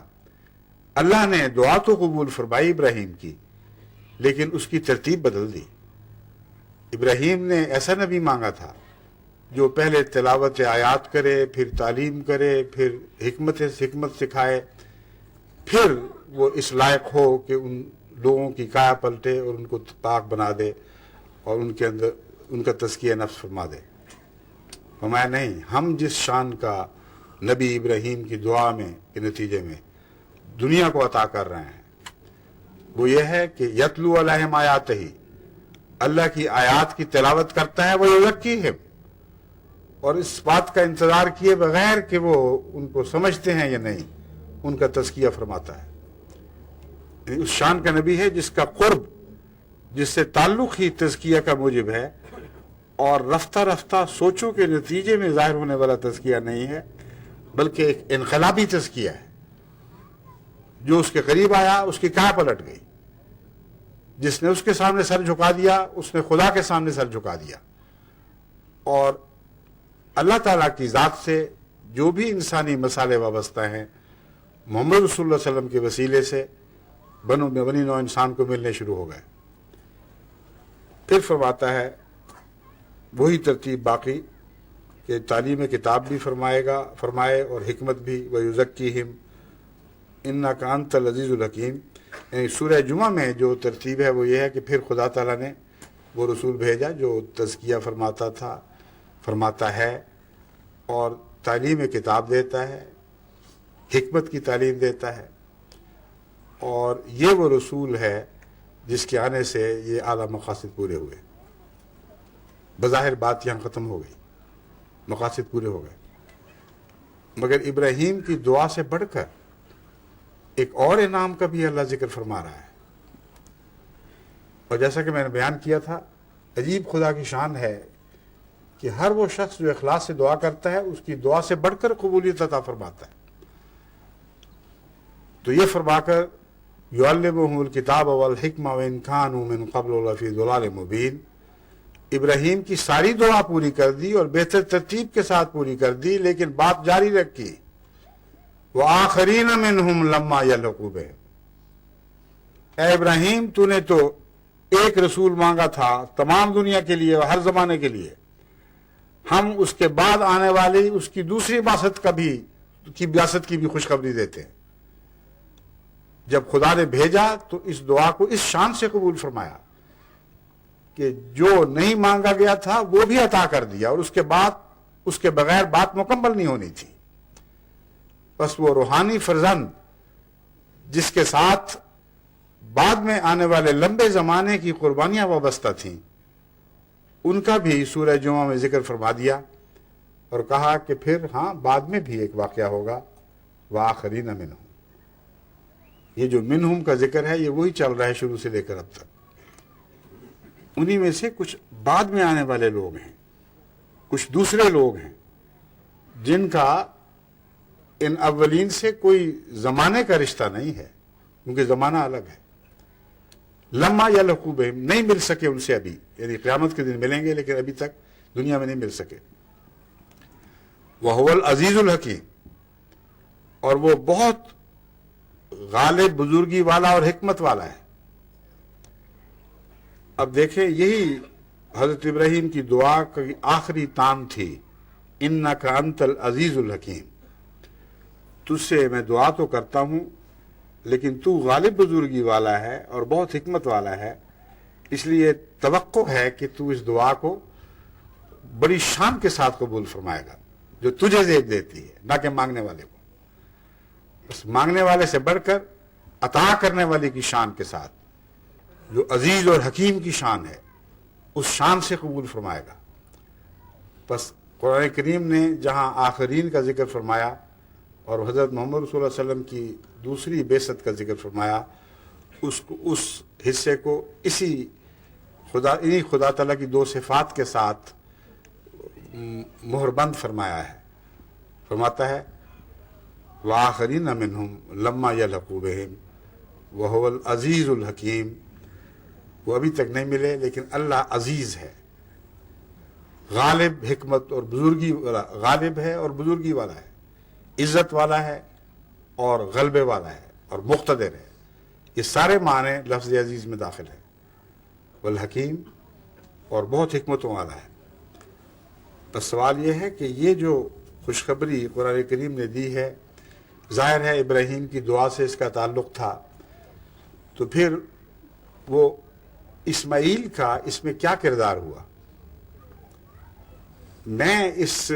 Speaker 2: اللہ نے دعا تو قبول فرمائی ابراہیم کی، لیکن اس کی ترتیب بدل دی. ابراہیم نے ایسا نبی مانگا تھا جو پہلے تلاوت آیات کرے، پھر تعلیم کرے، پھر حکمت سکھائے، پھر وہ اس لائق ہو کہ ان لوگوں کی کایا پلٹے اور ان کو پاک بنا دے اور ان کے اندر ان کا تزکیہ نفس فرما دے. فرمایا نہیں، ہم جس شان کا نبی ابراہیم کی دعا میں کے نتیجے میں دنیا کو عطا کر رہے ہیں وہ یہ ہے کہ یتلو علیہم آیات ہی، اللہ کی آیات کی تلاوت کرتا ہے. وہ یزکیہم، اور اس بات کا انتظار کیے بغیر کہ وہ ان کو سمجھتے ہیں یا نہیں، ان کا تزکیہ فرماتا ہے. یعنی اس شان کا نبی ہے جس کا قرب، جس سے تعلق ہی تزکیہ کا موجب ہے، اور رفتہ رفتہ سوچوں کے نتیجے میں ظاہر ہونے والا تزکیہ نہیں ہے، بلکہ ایک انقلابی تزکیہ ہے. جو اس کے قریب آیا اس کی کہاں پلٹ گئی، جس نے اس کے سامنے سر جھکا دیا اس نے خدا کے سامنے سر جھکا دیا. اور اللہ تعالیٰ کی ذات سے جو بھی انسانی مسائل وابستہ ہیں محمد رسول اللہ علیہ وسلم کے وسیلے سے بنی نوع انسان کو ملنے شروع ہو گئے. پھر فرماتا ہے وہی ترتیب باقی کہ تعلیم کتاب بھی فرمائے اور حکمت بھی. وَيُزَكِّيهِمْ إِنَّكَ أَنْتَ الْعَزِيزُ الْحَكِيمُ. یعنی سورہ جمعہ میں جو ترتیب ہے وہ یہ ہے کہ پھر خدا تعالیٰ نے وہ رسول بھیجا جو تزکیہ فرماتا ہے اور تعلیم کتاب دیتا ہے، حکمت کی تعلیم دیتا ہے. اور یہ وہ رسول ہے جس کے آنے سے یہ اعلیٰ مقاصد پورے ہوئے. بظاہر بات یہاں ختم ہو گئی، مقاصد پورے ہو گئے، مگر ابراہیم کی دعا سے بڑھ کر ایک اور انعام کا بھی اللہ ذکر فرما رہا ہے. اور جیسا کہ میں نے بیان کیا تھا، عجیب خدا کی شان ہے کہ ہر وہ شخص جو اخلاص سے دعا کرتا ہے اس کی دعا سے بڑھ کر قبولیت عطا فرماتا ہے. تو یہ فرما کر یعلمہم الکتاب والحکمہ وان کانوا من قبل لفی ضلال مبین، ابراہیم کی ساری دعا پوری کر دی اور بہتر ترتیب کے ساتھ پوری کر دی، لیکن بات جاری رکھی. وآخرین منہم لما یلحقوا بہم، اے ابراہیم تو نے تو ایک رسول مانگا تھا تمام دنیا کے لیے اور ہر زمانے کے لیے، ہم اس کے بعد آنے والی اس کی دوسری بعثت کی بھی خوشخبری دیتے ہیں. جب خدا نے بھیجا تو اس دعا کو اس شان سے قبول فرمایا کہ جو نہیں مانگا گیا تھا وہ بھی عطا کر دیا، اور اس کے بغیر بات مکمل نہیں ہونی تھی. بس وہ روحانی فرزند جس کے ساتھ بعد میں آنے والے لمبے زمانے کی قربانیاں وابستہ تھیں، ان کا بھی سورہ جمعہ میں ذکر فرما دیا اور کہا کہ پھر ہاں بعد میں بھی ایک واقعہ ہوگا، وآخرین منہم. یہ جو منہم کا ذکر ہے یہ وہی چل رہا ہے شروع سے لے کر اب تک. انہی میں سے کچھ بعد میں آنے والے لوگ ہیں، کچھ دوسرے لوگ ہیں جن کا ان اولین سے کوئی زمانے کا رشتہ نہیں ہے، کیونکہ زمانہ الگ ہے. لما یلحقوا بہم، نہیں مل سکے ان سے ابھی، یعنی قیامت کے دن ملیں گے لیکن ابھی تک دنیا میں نہیں مل سکے. وہو العزیز الحکیم، اور وہ بہت غالب، بزرگی والا اور حکمت والا ہے. اب دیکھیں یہی حضرت ابراہیم کی دعا کی آخری تام تھی، انک انت العزیز الحکیم. تجھ سے میں دعا تو کرتا ہوں لیکن تو غالب بزرگی والا ہے اور بہت حکمت والا ہے، اس لیے توقع ہے کہ تو اس دعا کو بڑی شان کے ساتھ قبول فرمائے گا، جو تجھے زیب دیتی ہے، نہ کہ مانگنے والے کو. بس مانگنے والے سے بڑھ کر عطا کرنے والے کی شان کے ساتھ، جو عزیز اور حکیم کی شان ہے، اس شان سے قبول فرمائے گا. بس قرآن کریم نے جہاں آخرین کا ذکر فرمایا اور حضرت محمد رسول اللہ علیہ وسلم کی دوسری بعثت کا ذکر فرمایا، اس حصے کو انہی خدا تعالیٰ کی دو صفات کے ساتھ مہر بند فرمایا ہے. فرماتا ہے وآخرین منہم لما یلحقوا بہم وہو العزیز الحکیم. وہ ابھی تک نہیں ملے لیکن اللہ عزیز ہے، غالب، حکمت اور بزرگی والا، غالب ہے اور بزرگی والا ہے، عزت والا ہے اور غلبے والا ہے اور مقتدر ہے. یہ سارے معنی لفظ عزیز میں داخل ہے. والحکیم، اور بہت حکمتوں والا ہے. بس سوال یہ ہے کہ یہ جو خوشخبری قرآن کریم نے دی ہے، ظاہر ہے ابراہیم کی دعا سے اس کا تعلق تھا، تو پھر وہ اسماعیل کا اس میں کیا کردار ہوا؟ میں اس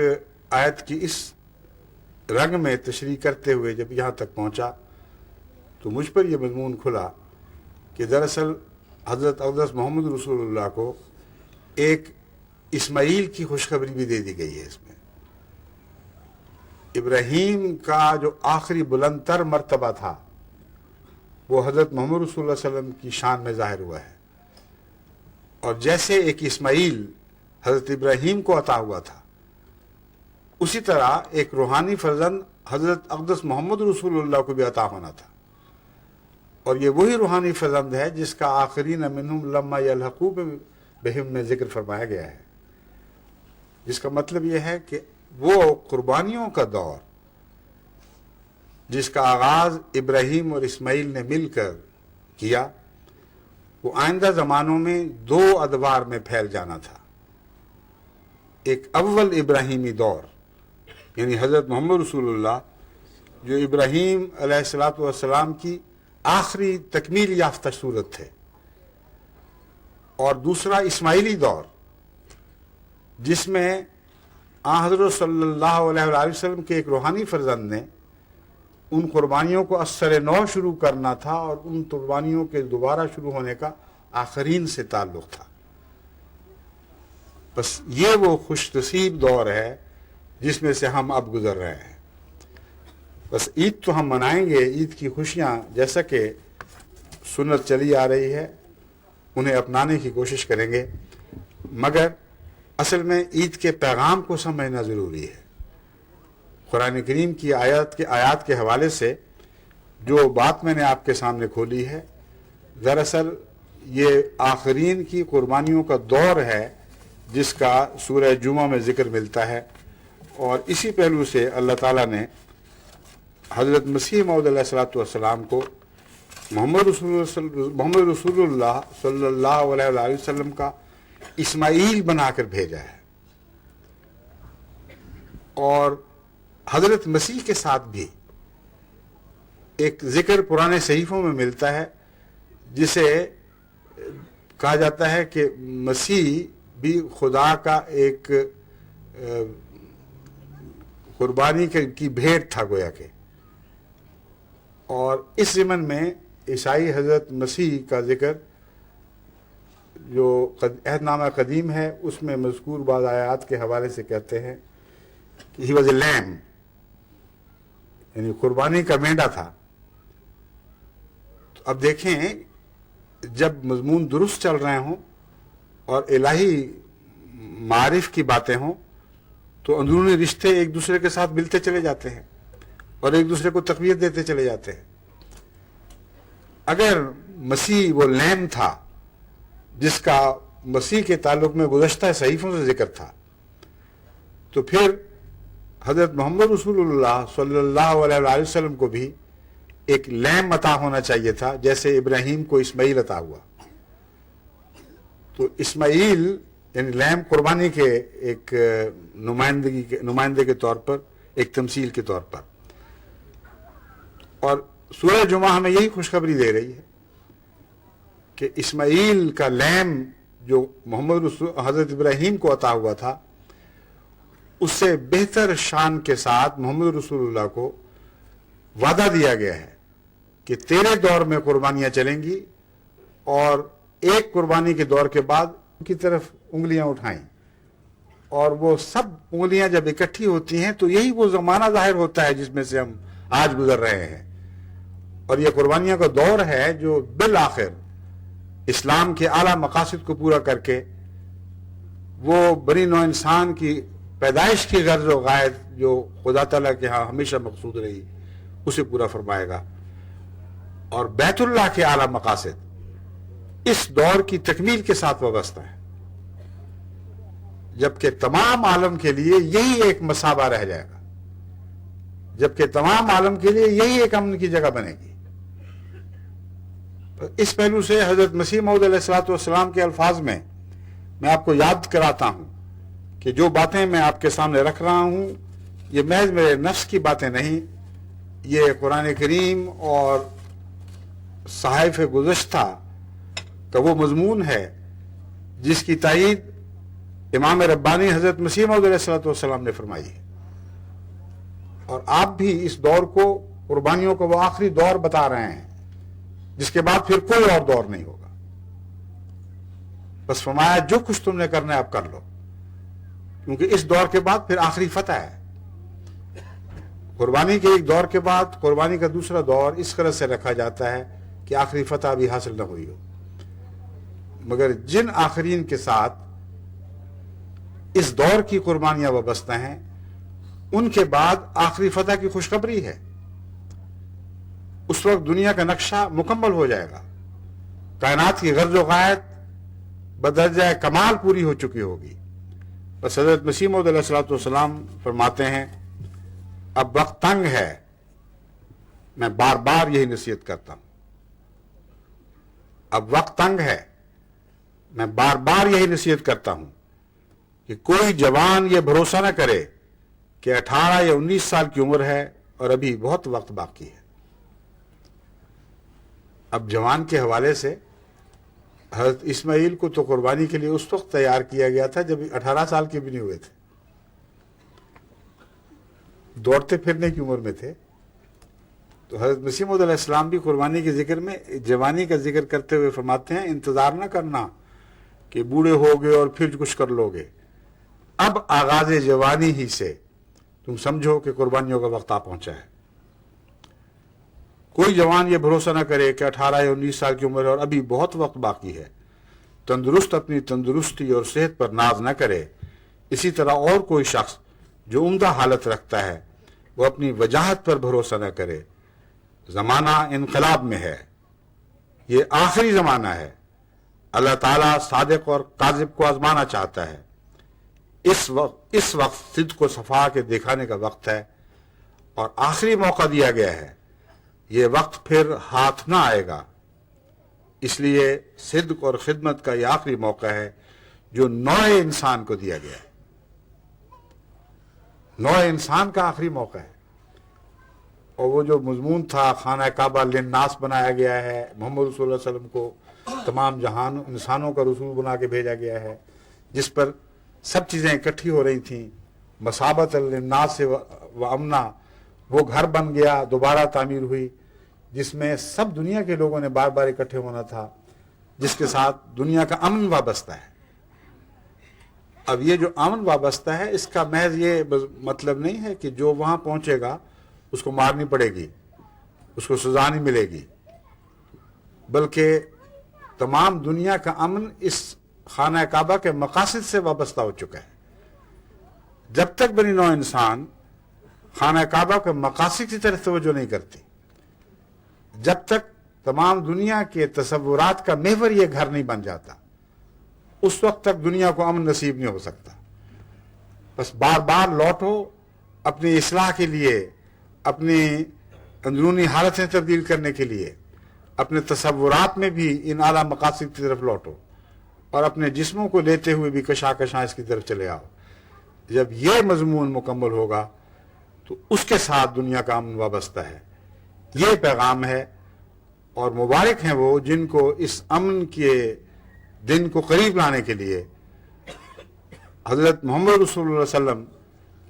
Speaker 2: آیت کی اس رنگ میں تشریح کرتے ہوئے جب یہاں تک پہنچا تو مجھ پر یہ مضمون کھلا کہ دراصل حضرت اقدس محمد رسول اللہ کو ایک اسماعیل کی خوشخبری بھی دے دی گئی ہے. اس میں ابراہیم کا جو آخری بلند تر مرتبہ تھا وہ حضرت محمد رسول اللہ صلی اللہ علیہ وسلم کی شان میں ظاہر ہوا ہے. اور جیسے ایک اسماعیل حضرت ابراہیم کو عطا ہوا تھا، اسی طرح ایک روحانی فرزند حضرت اقدس محمد رسول اللہ کو بھی عطا ہونا تھا. اور یہ وہی روحانی فرزند ہے جس کا آخرین منہم لما یلحقوا بہم میں ذکر فرمایا گیا ہے، جس کا مطلب یہ ہے کہ وہ قربانیوں کا دور جس کا آغاز ابراہیم اور اسماعیل نے مل کر کیا، وہ آئندہ زمانوں میں دو ادوار میں پھیل جانا تھا. ایک اول ابراہیمی دور، یعنی حضرت محمد رسول اللہ جو ابراہیم علیہ الصلوۃ والسلام کی آخری تکمیل یافتہ صورت تھے، اور دوسرا اسماعیلی دور جس میں آن حضرت صلی اللہ علیہ وآلہ وسلم کے ایک روحانی فرزند نے ان قربانیوں کو اثر نو شروع کرنا تھا اور ان قربانیوں کے دوبارہ شروع ہونے کا آخرین سے تعلق تھا. بس یہ وہ خوش نصیب دور ہے جس میں سے ہم اب گزر رہے ہیں. بس عید تو ہم منائیں گے، عید کی خوشیاں جیسا کہ سنت چلی آ رہی ہے انہیں اپنانے کی کوشش کریں گے، مگر اصل میں عید کے پیغام کو سمجھنا ضروری ہے. قرآن کریم کی آیات کے حوالے سے جو بات میں نے آپ کے سامنے کھولی ہے، دراصل یہ آخرین کی قربانیوں کا دور ہے جس کا سورہ جمعہ میں ذکر ملتا ہے. اور اسی پہلو سے اللہ تعالیٰ نے حضرت مسیح موعود علیہ الصلوۃ والسلام کو محمد رسول اللہ صلی اللہ علیہ وآلہ وسلم کا اسماعیل بنا کر بھیجا ہے. اور حضرت مسیح کے ساتھ بھی ایک ذکر پرانے صحیفوں میں ملتا ہے جسے کہا جاتا ہے کہ مسیح بھی خدا کا ایک قربانی کی بھیٹ تھا گویا کہ. اور اس ضمن میں عیسائی حضرت مسیح کا ذکر جو عہد نامہ قدیم ہے اس میں مذکور بعض آیات کے حوالے سے کہتے ہیں کہ ہی واز اے لیم، یعنی قربانی کا مینڈا تھا. تو اب دیکھیں جب مضمون درست چل رہے ہوں اور الہی معارف کی باتیں ہوں تو اندرونی رشتے ایک دوسرے کے ساتھ ملتے چلے جاتے ہیں اور ایک دوسرے کو تقویت دیتے چلے جاتے ہیں. اگر مسیح وہ لیم تھا جس کا مسیح کے تعلق میں گزشتہ صحیفوں سے ذکر تھا، تو پھر حضرت محمد رسول اللہ صلی اللہ علیہ وآلہ وسلم کو بھی ایک لیم عطا ہونا چاہیے تھا، جیسے ابراہیم کو اسماعیل عطا ہوا. تو اسماعیل یعنی لیم قربانی کے ایک نمائندے کے طور پر، ایک تمثیل کے طور پر. اور سورہ جمعہ ہمیں یہی خوشخبری دے رہی ہے کہ اسماعیل کا لیم جو حضرت ابراہیم کو عطا ہوا تھا، اس سے بہتر شان کے ساتھ محمد رسول اللہ کو وعدہ دیا گیا ہے کہ تیرے دور میں قربانیاں چلیں گی، اور ایک قربانی کے دور کے بعد ان کی طرف انگلیاں اٹھائیں، اور وہ سب انگلیاں جب اکٹھی ہوتی ہیں تو یہی وہ زمانہ ظاہر ہوتا ہے جس میں سے ہم آج گزر رہے ہیں. اور یہ قربانیاں کا دور ہے جو بالآخر اسلام کے اعلیٰ مقاصد کو پورا کر کے وہ بنی نوع انسان کی پیدائش کی غرض و غائد جو خدا تعالیٰ کے ہاں ہمیشہ مقصود رہی اسے پورا فرمائے گا. اور بیت اللہ کے اعلیٰ مقاصد اس دور کی تکمیل کے ساتھ وابستہ ہے، جبکہ تمام عالم کے لیے یہی ایک مثابہ رہ جائے گا، جبکہ تمام عالم کے لیے یہی ایک امن کی جگہ بنے گی. اس پہلو سے حضرت مسیح موعود علیہ الصلوۃ والسلام کے الفاظ میں میں آپ کو یاد کراتا ہوں کہ جو باتیں میں آپ کے سامنے رکھ رہا ہوں یہ محض میرے نفس کی باتیں نہیں، یہ قرآن کریم اور صحائف گزشتہ کا وہ مضمون ہے جس کی تائید امام ربانی حضرت مسیح موعود علیہ الصلوۃ والسلام نے فرمائی ہے. اور آپ بھی اس دور کو، قربانیوں کو وہ آخری دور بتا رہے ہیں جس کے بعد پھر کوئی اور دور نہیں ہوگا. بس فرمایا جو کچھ تم نے کرنا ہے اب کر لو، کیونکہ اس دور کے بعد پھر آخری فتح ہے. قربانی کے ایک دور کے بعد قربانی کا دوسرا دور اس طرح سے رکھا جاتا ہے کہ آخری فتح بھی حاصل نہ ہوئی ہو، مگر جن آخرین کے ساتھ اس دور کی قربانیاں وابستہ ہیں ان کے بعد آخری فتح کی خوشخبری ہے. اس وقت دنیا کا نقشہ مکمل ہو جائے گا، کائنات کی غرض و غایت بدرجہ کمال پوری ہو چکی ہوگی. بس حضرت مسیح موعود علیہ الصلوۃ والسلام فرماتے ہیں اب وقت تنگ ہے، میں بار بار یہی نصیحت کرتا ہوں، اب وقت تنگ ہے، میں بار بار یہی نصیحت کرتا ہوں کہ کوئی جوان یہ بھروسہ نہ کرے کہ 18 یا 19 سال کی عمر ہے اور ابھی بہت وقت باقی ہے. اب جوان کے حوالے سے حضرت اسماعیل کو تو قربانی کے لیے اس وقت تیار کیا گیا تھا جب 18 سال کے بھی نہیں ہوئے تھے، دوڑتے پھرنے کی عمر میں تھے. تو حضرت مسیح موعود علیہ السلام بھی قربانی کے ذکر میں جوانی کا ذکر کرتے ہوئے فرماتے ہیں انتظار نہ کرنا کہ بوڑھے ہو گئے اور پھر کچھ کر لو گے، اب آغاز جوانی ہی سے تم سمجھو کہ قربانیوں کا وقت آ پہنچا ہے. کوئی جوان یہ بھروسہ نہ کرے کہ 18 یا 19 سال کی عمر ہے اور ابھی بہت وقت باقی ہے، تندرست اپنی تندرستی اور صحت پر ناز نہ کرے. اسی طرح اور کوئی شخص جو عمدہ حالت رکھتا ہے وہ اپنی وجاہت پر بھروسہ نہ کرے. زمانہ انقلاب میں ہے، یہ آخری زمانہ ہے. اللہ تعالیٰ صادق اور کاذب کو آزمانا چاہتا ہے. اس وقت صدق کو صفا کے دکھانے کا وقت ہے اور آخری موقع دیا گیا ہے. یہ وقت پھر ہاتھ نہ آئے گا، اس لیے صدق اور خدمت کا یہ آخری موقع ہے جو نوع انسان کو دیا گیا ہے. نوع انسان کا آخری موقع ہے. اور وہ جو مضمون تھا خانہ کعبہ للناس بنایا گیا ہے، محمد رسول اللہ علیہ وسلم کو تمام جہان انسانوں کا رسول بنا کے بھیجا گیا ہے، جس پر سب چیزیں اکٹھی ہو رہی تھیں. مثابت للناس و امنا، وہ گھر بن گیا، دوبارہ تعمیر ہوئی، جس میں سب دنیا کے لوگوں نے بار بار اکٹھے ہونا تھا. جس کے ساتھ دنیا کا امن وابستہ ہے۔ اب یہ جو امن وابستہ ہے اس کا محض یہ مطلب نہیں ہے کہ جو وہاں پہنچے گا اس کو مارنی پڑے گی، اس کو سزا نہیں ملے گی، بلکہ تمام دنیا کا امن اس خانہ کعبہ کے مقاصد سے وابستہ ہو چکا ہے۔ جب تک بنی نوع انسان خانہ کعبہ کے مقاصد کی طرف توجہ نہیں کرتی، جب تک تمام دنیا کے تصورات کا محور یہ گھر نہیں بن جاتا، اس وقت تک دنیا کو امن نصیب نہیں ہو سکتا۔ بس بار بار لوٹو اپنی اصلاح کے لیے، اپنی اندرونی حالتیں تبدیل کرنے کے لیے، اپنے تصورات میں بھی ان اعلیٰ مقاصد کی طرف لوٹو، اور اپنے جسموں کو لیتے ہوئے بھی کشاں اس کی طرف چلے آؤ۔ جب یہ مضمون مکمل ہوگا تو اس کے ساتھ دنیا کا امن وابستہ ہے۔ یہ پیغام ہے، اور مبارک ہیں وہ جن کو اس امن کے دن کو قریب لانے کے لیے حضرت محمد رسول اللہ صلی اللہ علیہ وسلم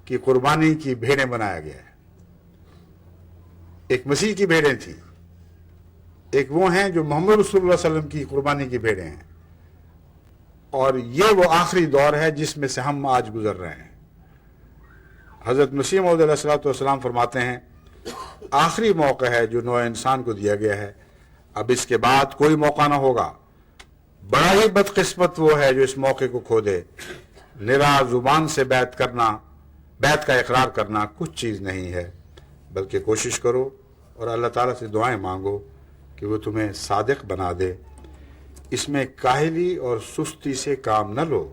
Speaker 2: کی قربانی کی بھیڑیں بنایا گیا ہے۔ ایک مسیح کی بھیڑیں تھیں، ایک وہ ہیں جو محمد رسول اللہ صلی اللہ علیہ وسلم کی قربانی کی بھیڑیں ہیں، اور یہ وہ آخری دور ہے جس میں سے ہم آج گزر رہے ہیں۔ حضرت مسیح موعود علیہ الصلوۃ والسلام فرماتے ہیں آخری موقع ہے جو نوع انسان کو دیا گیا ہے، اب اس کے بعد کوئی موقع نہ ہوگا۔ بڑا ہی بدقسمت وہ ہے جو اس موقع کو کھو دے۔ نرا زبان سے بیعت کا اقرار کرنا کچھ چیز نہیں ہے، بلکہ کوشش کرو اور اللہ تعالیٰ سے دعائیں مانگو کہ وہ تمہیں صادق بنا دے۔ اس میں کاہلی اور سستی سے کام نہ لو،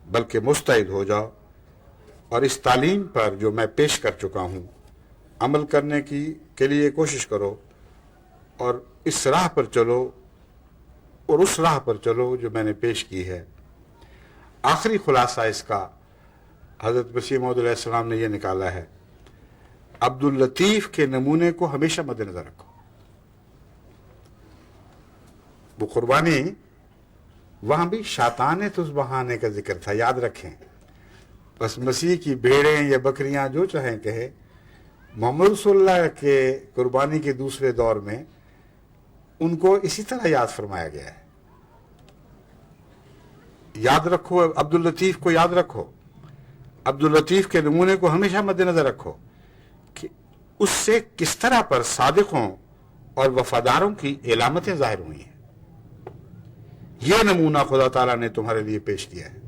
Speaker 2: بلکہ مستعد ہو جاؤ، اور اس تعلیم پر جو میں پیش کر چکا ہوں عمل کرنے کے لیے کوشش کرو، اور اس راہ پر چلو، اور اس راہ پر چلو جو میں نے پیش کی ہے۔ آخری خلاصہ اس کا حضرت مسیح موعود علیہ السلام نے یہ نکالا ہے، عبداللطیف کے نمونے کو ہمیشہ مد نظر رکھو۔ وہ قربانی وہاں بھی شاطان تذبحانے کا ذکر تھا، یاد رکھیں۔ بس مسیح کی بھیڑیں یا بکریاں جو چاہیں کہے، محمد رسول اللہ کے قربانی کے دوسرے دور میں ان کو اسی طرح یاد فرمایا گیا ہے۔ یاد رکھو، عبداللطیف کو یاد رکھو، عبداللطیف کے نمونے کو ہمیشہ مد نظر رکھو کہ اس سے کس طرح پر صادقوں اور وفاداروں کی علامتیں ظاہر ہوئی ہیں۔ یہ نمونہ خدا تعالیٰ نے تمہارے لیے پیش کیا ہے۔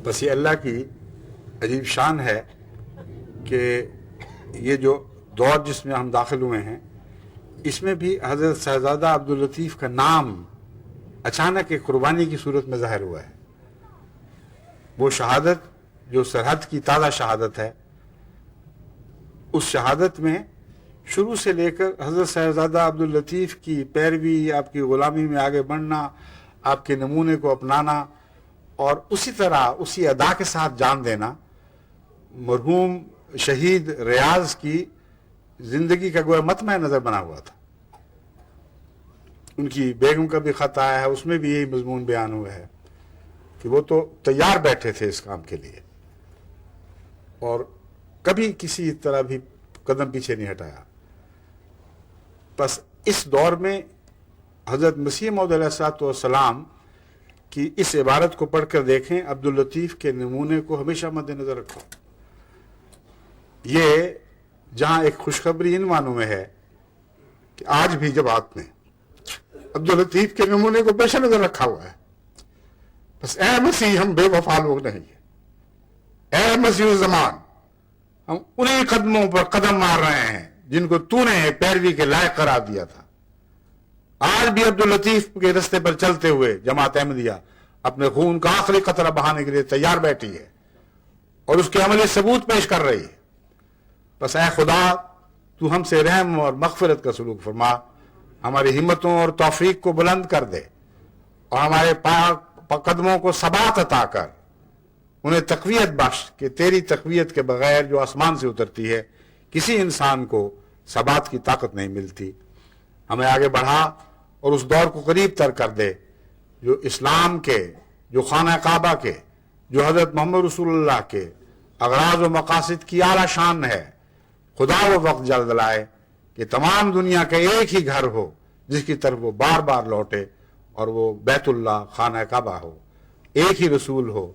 Speaker 2: بس یہ اللہ کی عجیب شان ہے کہ یہ جو دور جس میں ہم داخل ہوئے ہیں، اس میں بھی حضرت صاحبزادہ عبداللطیف کا نام اچانک ایک قربانی کی صورت میں ظاہر ہوا ہے۔ وہ شہادت جو سرحد کی تازہ شہادت ہے، اس شہادت میں شروع سے لے کر حضرت صاحبزادہ عبداللطیف کی پیروی، آپ کی غلامی میں آگے بڑھنا، آپ کے نمونے کو اپنانا، اور اسی طرح اسی ادا کے ساتھ جان دینا، مرحوم شہید ریاض کی زندگی کا گویا مطمع نظر بنا ہوا تھا۔ ان کی بیگم کا بھی خط آیا ہے، اس میں بھی یہی مضمون بیان ہوا ہے کہ وہ تو تیار بیٹھے تھے اس کام کے لیے، اور کبھی کسی طرح بھی قدم پیچھے نہیں ہٹایا۔ بس اس دور میں حضرت مسیح موعود علیہ الصلوۃ والسلام کی اس عبارت کو پڑھ کر دیکھیں، عبداللطیف کے نمونے کو ہمیشہ مد نظر رکھو۔ یہ جہاں ایک خوشخبری ان معنوں میں ہے کہ آج بھی جماعت میں عبداللطیف کے نمونے کو پیش نظر رکھا ہوا ہے۔ بس اے مسیح، ہم بے وفا لوگ نہیں ہیں، اے مسیح الزمان، ہم انہی قدموں پر قدم مار رہے ہیں جن کو تو نے پیروی کے لائق قرار دیا تھا۔ آج بھی عبداللطیف کے رستے پر چلتے ہوئے جماعت احمدیہ اپنے خون کا آخری قطرہ بہانے کے لیے تیار بیٹھی ہے، اور اس کے عملی ثبوت پیش کر رہی ہے۔ بس اے خدا، تو ہم سے رحم اور مغفرت کا سلوک فرما، ہماری ہمتوں اور توفیق کو بلند کر دے، اور ہمارے قدموں کو ثبات عطا کر، انہیں تقویت بخش کہ تیری تقویت کے بغیر جو آسمان سے اترتی ہے کسی انسان کو ثبات کی طاقت نہیں ملتی۔ ہمیں آگے بڑھا اور اس دور کو قریب تر کر دے جو اسلام کے، جو خانہ کعبہ کے، جو حضرت محمد رسول اللہ کے اغراض و مقاصد کی اعلیٰ شان ہے۔ خدا وہ وقت جلد لائے کہ تمام دنیا کا ایک ہی گھر ہو جس کی طرف وہ بار بار لوٹے، اور وہ بیت اللہ خانہ کعبہ ہو، ایک ہی رسول ہو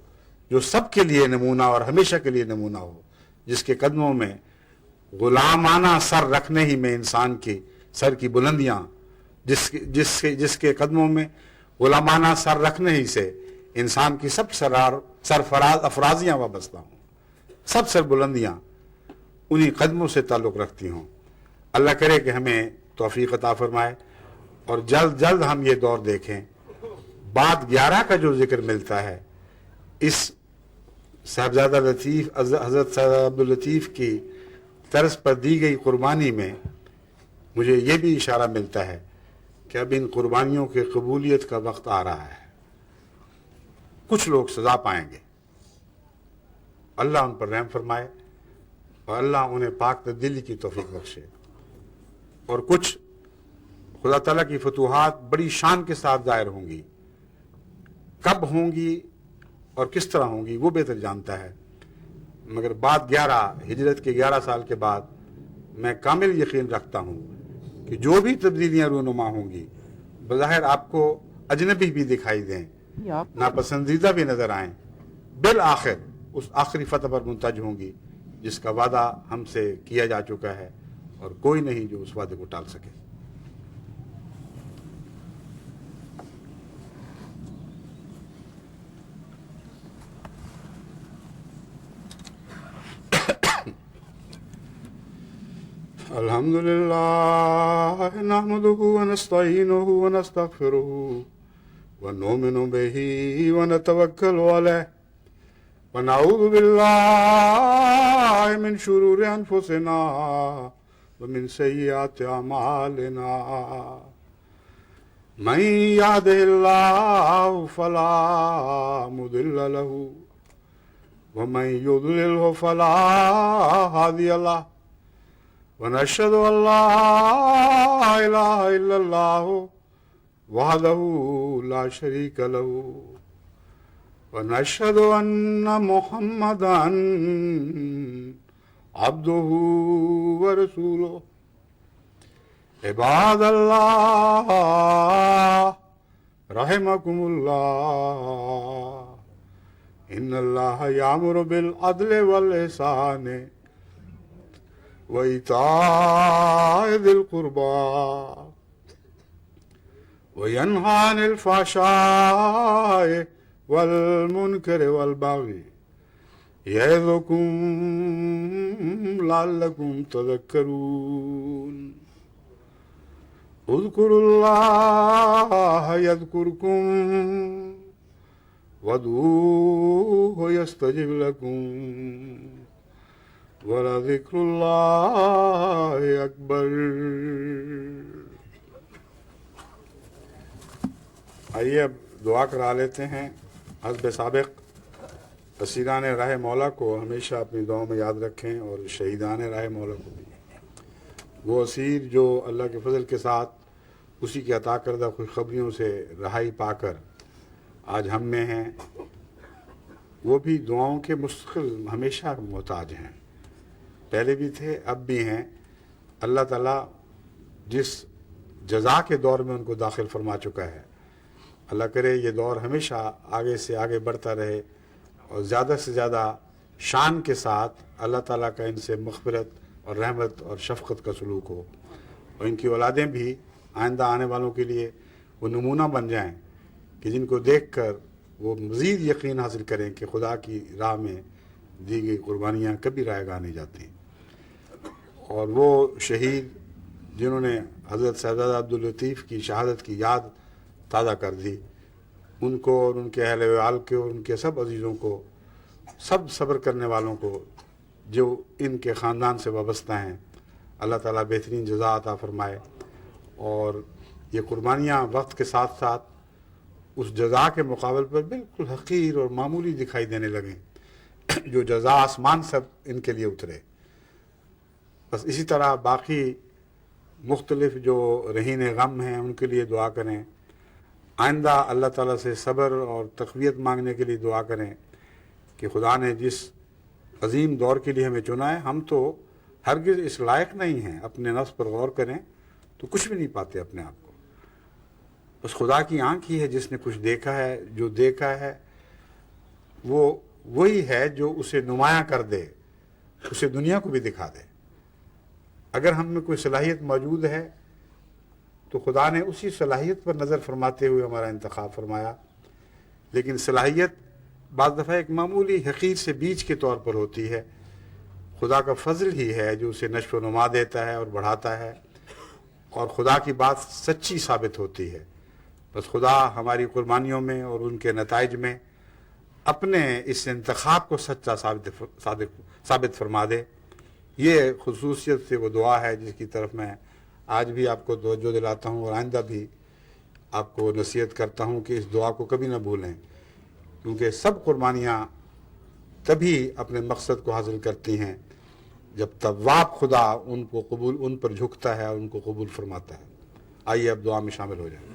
Speaker 2: جو سب کے لیے نمونہ اور ہمیشہ کے لیے نمونہ ہو، جس کے قدموں میں غلامانہ سر رکھنے ہی میں انسان کی سر کی بلندیاں، جس کے قدموں میں غلامانہ سر رکھنے ہی سے انسان کی سب سرفراز افرازیاں وابستہ ہوں، سب سر بلندیاں انہی قدموں سے تعلق رکھتی ہوں۔ اللہ کرے کہ ہمیں توفیق عطا فرمائے اور جلد جلد ہم یہ دور دیکھیں۔ بعد 11 کا جو ذکر ملتا ہے، اس صاحبزادہ لطیف حضرت صاحب عبداللطیف کی طرز پر دی گئی قربانی میں مجھے یہ بھی اشارہ ملتا ہے کہ اب ان قربانیوں کے قبولیت کا وقت آ رہا ہے۔ کچھ لوگ سزا پائیں گے، اللہ ان پر رحم فرمائے اور اللہ انہیں پاک دلی کی توفیق بخشے، اور کچھ خدا تعالیٰ کی فتوحات بڑی شان کے ساتھ ظاہر ہوں گی۔ کب ہوں گی اور کس طرح ہوں گی وہ بہتر جانتا ہے، مگر بعد 11 ہجرت کے 11 سال کے بعد میں کامل یقین رکھتا ہوں کہ جو بھی تبدیلیاں رونما ہوں گی بظاہر آپ کو اجنبی بھی دکھائی دیں، ناپسندیدہ بھی نظر آئیں، بالآخر اس آخری فتح پر منتج ہوں گی جس کا وعدہ ہم سے کیا جا چکا ہے، اور کوئی نہیں جو اس وعدے کو ٹال سکے۔ الحمد للہ نحمده ونستعینه ونستغفره ونؤمن به ونتوکل علیہ ونعوذ باللہ من شرور انفسنا ومن سیئات اعمالنا من یهده اللہ فلا مضل له ومن یضللہ فلا ہادی له ونشهد أن لا إله إلا الله وحده لا شريك له ونشهد أن محمدا عبده ورسوله عباد الله رحمكم الله إن الله يأمر بالعدل والإحسان وإيتاء ذي القربى وينهى عن الفحشاء والمنكر والبغي يعظكم لعلكم تذكرون اذكروا الله يذكركم وادعوه يستجب لكم وَلَذِكْرُ اللَّهِ أَكْبَرُ۔ آئیے اب دعا کرا لیتے ہیں۔ حسب سابق اسیران راہ مولا کو ہمیشہ اپنی دعاؤں میں یاد رکھیں، اور شہیدان راہ مولا کو بھی۔ وہ اسیر جو اللہ کے فضل کے ساتھ اسی کے عطا کردہ خوشخبریوں سے رہائی پا کر آج ہم میں ہیں، وہ بھی دعاؤں کے مستقل ہمیشہ محتاج ہیں، پہلے بھی تھے اب بھی ہیں۔ اللہ تعالیٰ جس جزا کے دور میں ان کو داخل فرما چکا ہے، اللہ کرے یہ دور ہمیشہ آگے سے آگے بڑھتا رہے، اور زیادہ سے زیادہ شان کے ساتھ اللہ تعالیٰ کا ان سے مغفرت اور رحمت اور شفقت کا سلوک ہو، اور ان کی اولادیں بھی آئندہ آنے والوں کے لیے وہ نمونہ بن جائیں کہ جن کو دیکھ کر وہ مزید یقین حاصل کریں کہ خدا کی راہ میں دی گئی قربانیاں کبھی رائے گاہ نہیں جاتی۔ اور وہ شہید جنہوں نے حضرت صاحبزادہ عبداللطیف کی شہادت کی یاد تازہ کر دی، ان کو اور ان کے اہل وعال کے اور ان کے سب عزیزوں کو، سب صبر کرنے والوں کو جو ان کے خاندان سے وابستہ ہیں، اللہ تعالیٰ بہترین جزا عطا فرمائے، اور یہ قربانیاں وقت کے ساتھ ساتھ اس جزا کے مقابل پر بالکل حقیر اور معمولی دکھائی دینے لگیں جو جزا آسمان سے ان کے لیے اترے۔ بس اسی طرح باقی مختلف جو رہین غم ہیں ان کے لیے دعا کریں، آئندہ اللہ تعالیٰ سے صبر اور تقویت مانگنے کے لیے دعا کریں کہ خدا نے جس عظیم دور کے لیے ہمیں چنا ہے، ہم تو ہرگز اس لائق نہیں ہیں۔ اپنے نفس پر غور کریں تو کچھ بھی نہیں پاتے اپنے آپ کو۔ بس خدا کی آنکھ ہی ہے جس نے کچھ دیکھا ہے، جو دیکھا ہے وہ وہی ہے جو اسے نمایاں کر دے، اسے دنیا کو بھی دکھا دے۔ اگر ہم میں کوئی صلاحیت موجود ہے تو خدا نے اسی صلاحیت پر نظر فرماتے ہوئے ہمارا انتخاب فرمایا، لیکن صلاحیت بعض دفعہ ایک معمولی حقیر سے بیج کے طور پر ہوتی ہے۔ خدا کا فضل ہی ہے جو اسے نشو و نما دیتا ہے اور بڑھاتا ہے، اور خدا کی بات سچی ثابت ہوتی ہے۔ بس خدا ہماری قربانیوں میں اور ان کے نتائج میں اپنے اس انتخاب کو سچا ثابت فرما دے۔ یہ خصوصیت سے وہ دعا ہے جس کی طرف میں آج بھی آپ کو توجہ دلاتا ہوں، اور آئندہ بھی آپ کو نصیحت کرتا ہوں کہ اس دعا کو کبھی نہ بھولیں، کیونکہ سب قربانیاں تبھی اپنے مقصد کو حاصل کرتی ہیں جب تواب خدا ان پر جھکتا ہے اور ان کو قبول فرماتا ہے۔ آئیے اب دعا میں شامل ہو جائیں۔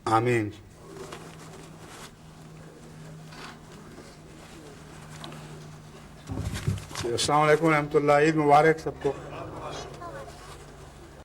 Speaker 2: آمین۔ السلام علیکم ورحمۃ اللہ، عید مبارک سب کو۔